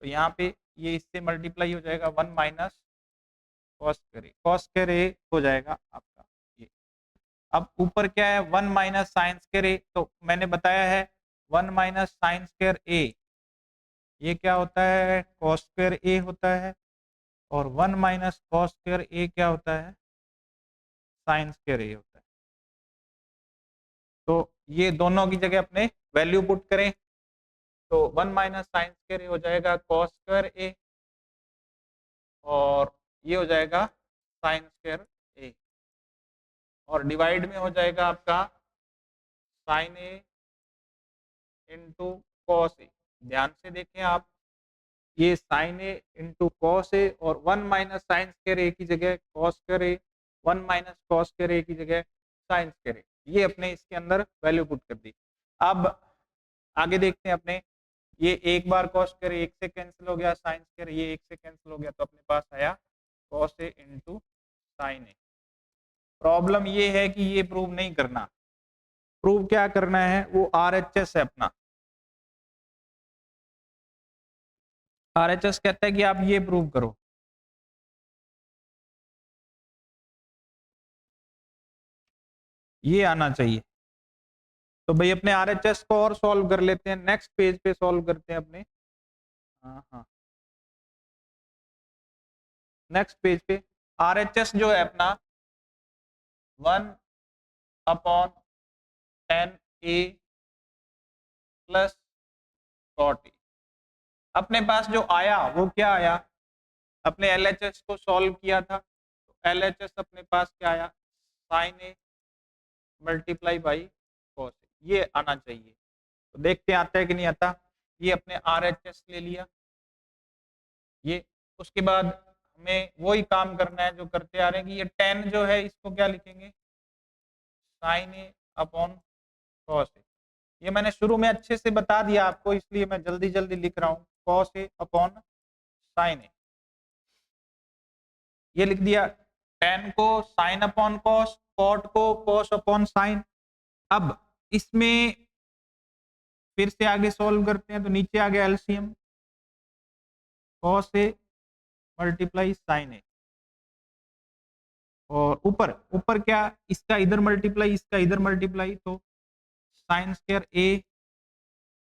तो यहाँ पे ये इससे मल्टीप्लाई हो जाएगा 1 माइनस कॉस स्क्वायर ए, कॉस स्क्वायर ए हो जाएगा आपका ये। अब ऊपर क्या है 1 माइनस साइन स्क्वायर ए, तो मैंने बताया है 1 माइनस साइन स्क्वायर ए ये क्या होता है कॉस स्क्वायर ए होता है, और 1 माइनस कॉस स्क्वायर ए क्या होता है साइन स्क्वायर ए होता है। तो ये दोनों की जगह अपने वैल्यू पुट करें, तो 1 माइनस साइन स्क्वायर ए हो जाएगा कॉस स्क्वायर ए, और ये हो जाएगा साइन स्क्वायर ए, और डिवाइड में हो जाएगा आपका sign A into cos A. ध्यान से देखें आप, ये sign A into cos A, और 1 माइनस साइन स्क्वायर ए की जगह cos square A, 1 minus cos square ए की जगह साइन स्क्वायर ए। ये अपने इसके अंदर वैल्यू पुट कर दी। अब आगे देखते हैं अपने, ये एक बार कॉस स्क्वायर एक से कैंसिल हो गया, साइन स्क्वायर ये एक से कैंसिल हो गया, तो अपने पास आया cos A into sine A. Problem ये है कि ये प्रूव नहीं करना, प्रूव क्या करना है, वो आरएचएस है अपना। आरएचएस कहता है कि आप ये प्रूव करो। ये आना चाहिए, तो भाई अपने आरएचएस को और सॉल्व कर लेते हैं, नेक्स्ट पेज पे सॉल्व करते हैं अपने। हाँ हाँ, नेक्स्ट पेज पे आरएचएस जो है अपना 1/10 A प्लस कॉट ए। अपने पास जो आया वो क्या आया, अपने एलएचएस को सॉल्व किया था तो एलएचएस अपने पास क्या आया, sine A multiply by cos A, ये आना चाहिए। तो देखते हैं आता है कि नहीं आता। ये अपने आरएचएस ले लिया ये, उसके बाद हमें वही काम करना है जो करते आ रहे हैं कि ये 10 जो है इसको क्या लिखेंगे, sign A upon cos A. ये मैंने शुरू में अच्छे से बता दिया आपको, इसलिए मैं जल्दी जल्दी लिख रहा हूँ, कॉस ए अपॉन साइन ए, ये लिख दिया। 10 को साइन अपॉन कॉस, कॉट को कॉस अपॉन साइन। अब इसमें फिर से आगे सॉल्व करते हैं, तो नीचे आ गया LCM, cos A multiply sign ए, और ऊपर ऊपर क्या, इसका इधर मल्टीप्लाई इसका इधर मल्टीप्लाई, तो sine square A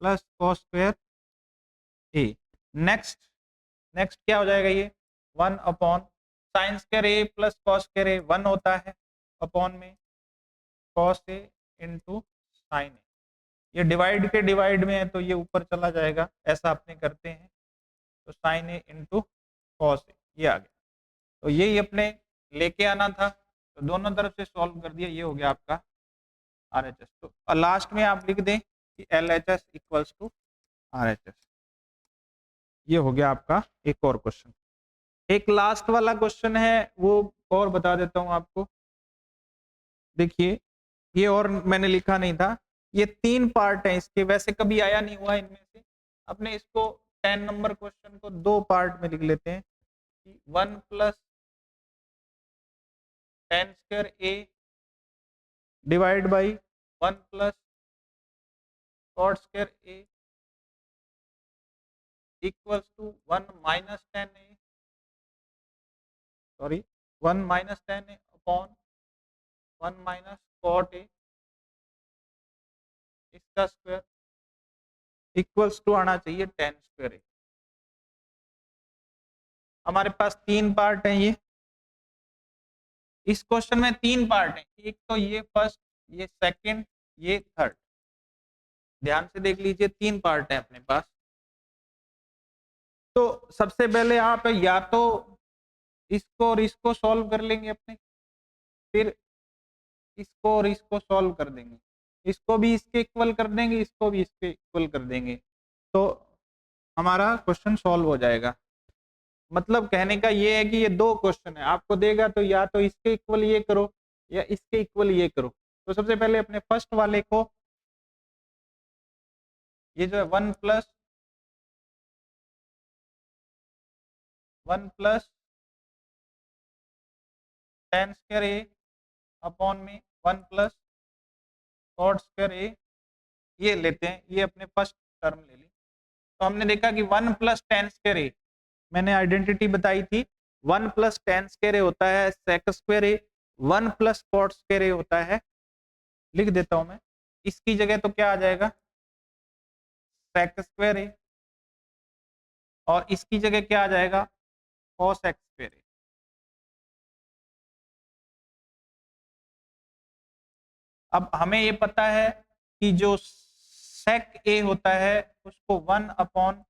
plus cos square A. Next next क्या हो जाएगा, ये 1 upon sign square A plus cos square A 1 होता है, अपॉन में कॉस ए इंटू साइन ए। ये डिवाइड के डिवाइड में है तो ये ऊपर चला जाएगा, ऐसा अपने करते हैं। तो sign A into cos A, ये आ गया। तो यही अपने लेके आना था, तो दोनों तरफ से सॉल्व कर दिया, ये हो गया आपका आरएचएस। तो लास्ट में आप लिख दें कि एलएचएस इक्वल्स टू आरएचएस। ये हो गया आपका एक और क्वेश्चन। एक लास्ट वाला क्वेश्चन है वो और बता देता हूं आपको। देखिए ये और मैंने लिखा नहीं था, ये 3 पार्ट है इसके, वैसे कभी आया नहीं हुआ इनमें से। अपने इसको 10 नंबर क्वेश्चन को 2 पार्ट में लिख लेते हैं कि 1 plus 10 square A divide by 1 plus cot square A equals to 1 minus 10 A, sorry 1 minus 10 A upon 1 minus cot A इसका स्क्वायर इक्वल्स टू आना चाहिए 10 स्क्वायर ए। हमारे पास 3 पार्ट हैं, ये इस क्वेश्चन में 3 पार्ट हैं, एक तो ये फर्स्ट, ये सेकंड, ये थर्ड। ध्यान से देख लीजिए 3 पार्ट है अपने पास। तो सबसे पहले आप या तो इसको और इसको सॉल्व कर लेंगे अपने, फिर इसको और इसको सॉल्व कर देंगे, इसको भी इसके इक्वल कर देंगे, इसको भी इसके इक्वल कर देंगे, तो हमारा क्वेश्चन सॉल्व हो जाएगा। मतलब कहने का ये है कि ये 2 क्वेश्चन है, आपको देगा तो या तो इसके इक्वल ये करो या इसके इक्वल ये करो। तो सबसे पहले अपने फर्स्ट वाले को, ये जो है 1 प्लस 10 स्क्वायर ए अपॉन में 1 प्लस कॉट स्क्वायर ए, ये लेते हैं, ये अपने फर्स्ट टर्म ले ली। तो हमने देखा कि 1 प्लस 10 स्क्वायर ए, मैंने आइडेंटिटी बताई थी, 1 प्लस 10 स्क्वायर ए होता है सेक square A, 1 plus cot square ए होता है, लिख देता हूं मैं, इसकी जगह तो क्या आ जाएगा सेक स्क्वायर ए, और इसकी जगह क्या आ जाएगा कॉस एक्स स्क्वायर ए। अब हमें ये पता है कि जो सेक ए होता है उसको 1 अपॉन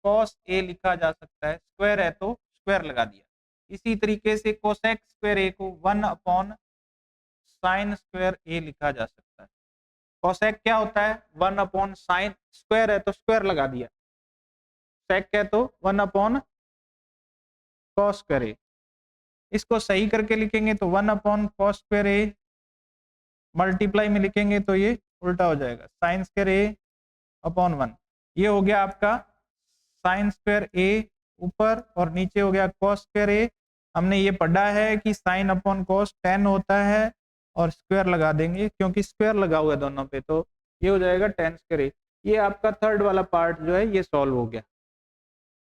कॉस ए लिखा जा सकता है, स्क्वायर है तो स्क्वायर लगा दिया। इसी तरीके से कोसेक स्क्वायर ए को 1 अपॉन साइन स्क्वायर ए लिखा जा सकता है। कोसेक क्या होता है 1 अपॉन साइन, स्क्वायर है तो स्क्वायर लगा दिया, सेक है तो 1 अपॉन कॉस स्क्वायर ए। इसको सही करके लिखेंगे तो 1 अपॉन कॉस स्क्वायर ए, मल्टीप्लाई में लिखेंगे तो ये उल्टा हो जाएगा, साइन स्क्वायर ए अपॉन 1। ये हो गया आपका साइन स्क्वायर ए ऊपर, और नीचे हो गया कॉस स्क्वायर ए। हमने ये पढ़ा है कि साइन अपॉन कॉस 10 होता है, और स्क्वायर लगा देंगे क्योंकि स्क्वायर लगा हुआ है दोनों पे, तो ये हो जाएगा 10 स्क्वायर ए। ये आपका थर्ड वाला पार्ट जो है ये सॉल्व हो गया।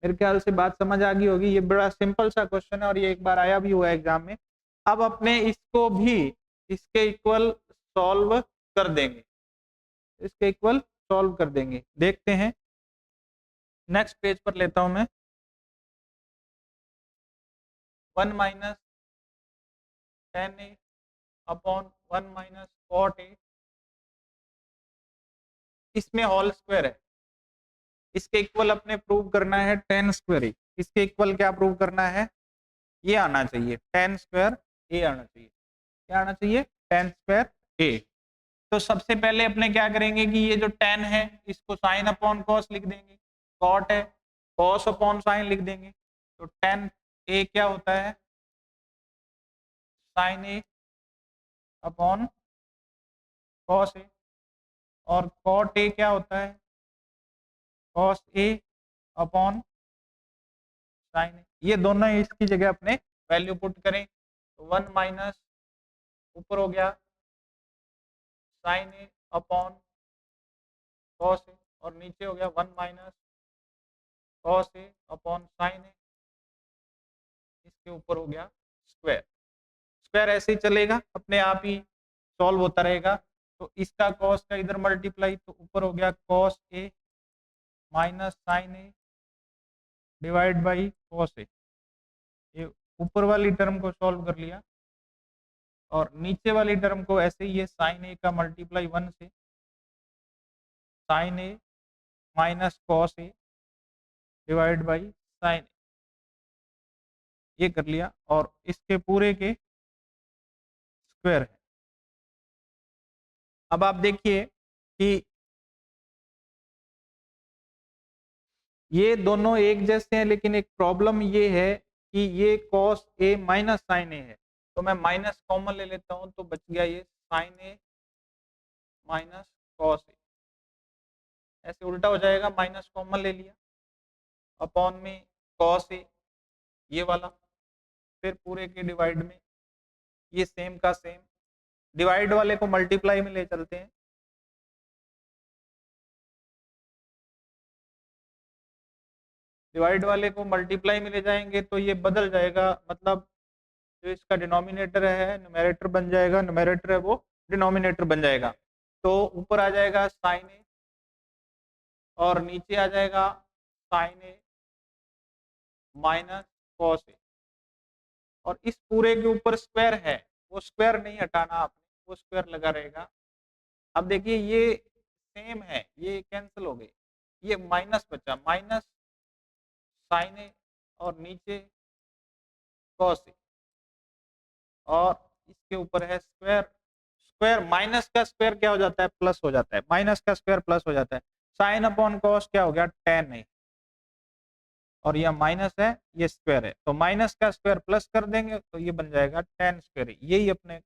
मेरे ख्याल से बात समझ आ गई होगी, ये बड़ा सिंपल सा क्वेश्चन है और ये एक बार आया भी हुआ है एग्जाम में। अब अपने इसको भी इसके इक्वल सॉल्व कर देंगे। तो इसके इक्वल सॉल्व कर देंगे। देखते हैं, नेक्स्ट पेज पर लेता हूं मैं। 1 minus tan A upon 1 minus cot A, इसमें होल स्क्वायर है, इसके इक्वल अपने प्रूव करना है टेन स्क्वायर ए। इसके इक्वल क्या प्रूव करना है, ये आना चाहिए टेन स्क्वायर ए आना चाहिए। क्या आना चाहिए, टेन स्क्वायर ए। तो सबसे पहले अपने क्या करेंगे कि ये जो टेन है इसको साइन अपॉन कॉस लिख देंगे, कॉट है कॉस अपॉन साइन लिख देंगे। तो टेन ए क्या होता है, sign A upon cos A, और कॉट ए क्या होता है, कॉस ए अपॉन साइन ए। ये दोनों इसकी जगह अपने वैल्यू पुट करें, तो 1 माइनस ऊपर हो गया sign A upon cos A, और नीचे हो गया 1 माइनस कॉस ए अपॉन साइन ए, इसके ऊपर हो गया स्क्वायर। स्क्वायर ऐसे ही चलेगा, अपने आप ही सॉल्व होता रहेगा। तो इसका कॉस का इधर मल्टीप्लाई, तो ऊपर हो गया cos A minus sine A divide by cos A. ये ऊपर वाली टर्म को सॉल्व कर लिया, और नीचे वाली टर्म को ऐसे ही, ये साइन ए का मल्टीप्लाई 1 से sine A minus cos A divide by sine, ये कर लिया, और इसके पूरे के स्क्वायर है। अब आप देखिए कि ये दोनों एक जैसे हैं, लेकिन एक प्रॉब्लम ये है कि ये कॉस ए माइनस साइन ए है, तो मैं माइनस कॉमन ले लेता हूं, तो बच गया ये साइन ए माइनस कॉस ए। ऐसे उल्टा हो जाएगा, माइनस कॉमन ले लिया, अपॉन में कॉस ए ये वाला, फिर पूरे के डिवाइड में ये सेम का सेम, डिवाइड वाले को मल्टीप्लाई में ले चलते हैं, डिवाइड वाले को मल्टीप्लाई में ले जाएंगे तो ये बदल जाएगा, मतलब जो इसका डिनोमिनेटर है न्यूमेरेटर बन जाएगा, न्यूमेरेटर है वो डिनोमिनेटर बन जाएगा। तो ऊपर आ जाएगा साइन ए और नीचे आ जाएगा साइन ए माइनस कॉस ए, और इस पूरे के ऊपर स्क्वायर है, वो स्क्वायर नहीं हटाना आपने, वो स्क्वायर लगा रहेगा। अब देखिए ये सेम है, ये कैंसिल हो गए, ये माइनस बचा, माइनस साइन ए और नीचे कॉस ए, और इसके ऊपर है स्क्वायर। स्क्वायर माइनस का स्क्वायर क्या हो जाता है, प्लस हो जाता है, माइनस का स्क्वायर प्लस हो जाता है। साइन अपॉन कॉस क्या हो गया, टेन है, और यह माइनस है, ये स्क्वायर है, तो माइनस का स्क्वायर प्लस कर देंगे तो ये बन जाएगा टेन स्क्वायर। यही अपने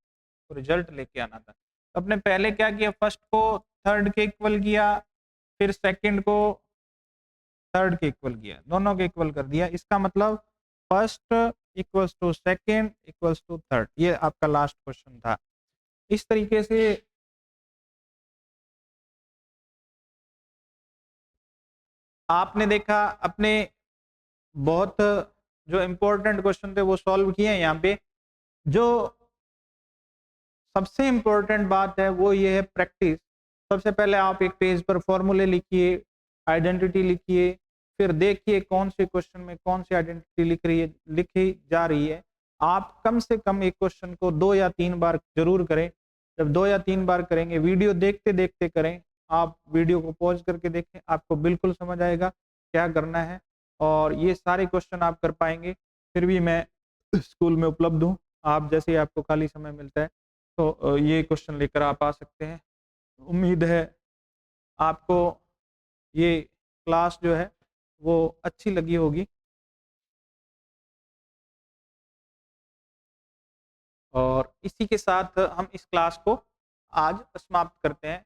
रिजल्ट लेके आना था। तो अपने पहले क्या किया, फर्स्ट को थर्ड के इक्वल किया, फिर सेकंड को थर्ड के इक्वल किया, दोनों के इक्वल कर दिया। इसका मतलब first equals to second equals to third, ये आपका लास्ट क्वेश्चन था। इस तरीके से आपने देखा, अपने बहुत जो इम्पोर्टेंट क्वेश्चन थे वो सॉल्व किए हैं। यहाँ पे जो सबसे इम्पोर्टेंट बात है वो ये है प्रैक्टिस। सबसे पहले आप एक पेज पर फॉर्मूले लिखिए, आइडेंटिटी लिखिए, फिर देखिए कौन से क्वेश्चन में कौन सी आइडेंटिटी लिखी जा रही है। आप कम से कम एक क्वेश्चन को 2 या 3 बार जरूर करें। जब 2 या 3 बार करेंगे, वीडियो देखते देखते करें, आप वीडियो को पॉज करके देखें, आपको बिल्कुल समझ आएगा क्या करना है, और ये सारे क्वेश्चन आप कर पाएंगे। फिर भी मैं स्कूल में उपलब्ध हूँ, आप जैसे ही आपको खाली समय मिलता है तो ये क्वेश्चन लेकर आप आ सकते हैं। उम्मीद है आपको ये क्लास जो है वो अच्छी लगी होगी, और इसी के साथ हम इस क्लास को आज समाप्त करते हैं।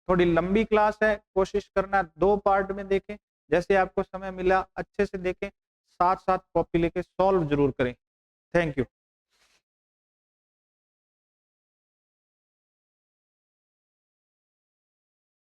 थोड़ी लंबी क्लास है, कोशिश करना 2 पार्ट में देखें, जैसे आपको समय मिला अच्छे से देखें, साथ साथ कॉपी लेके सॉल्व जरूर करें। Thank you.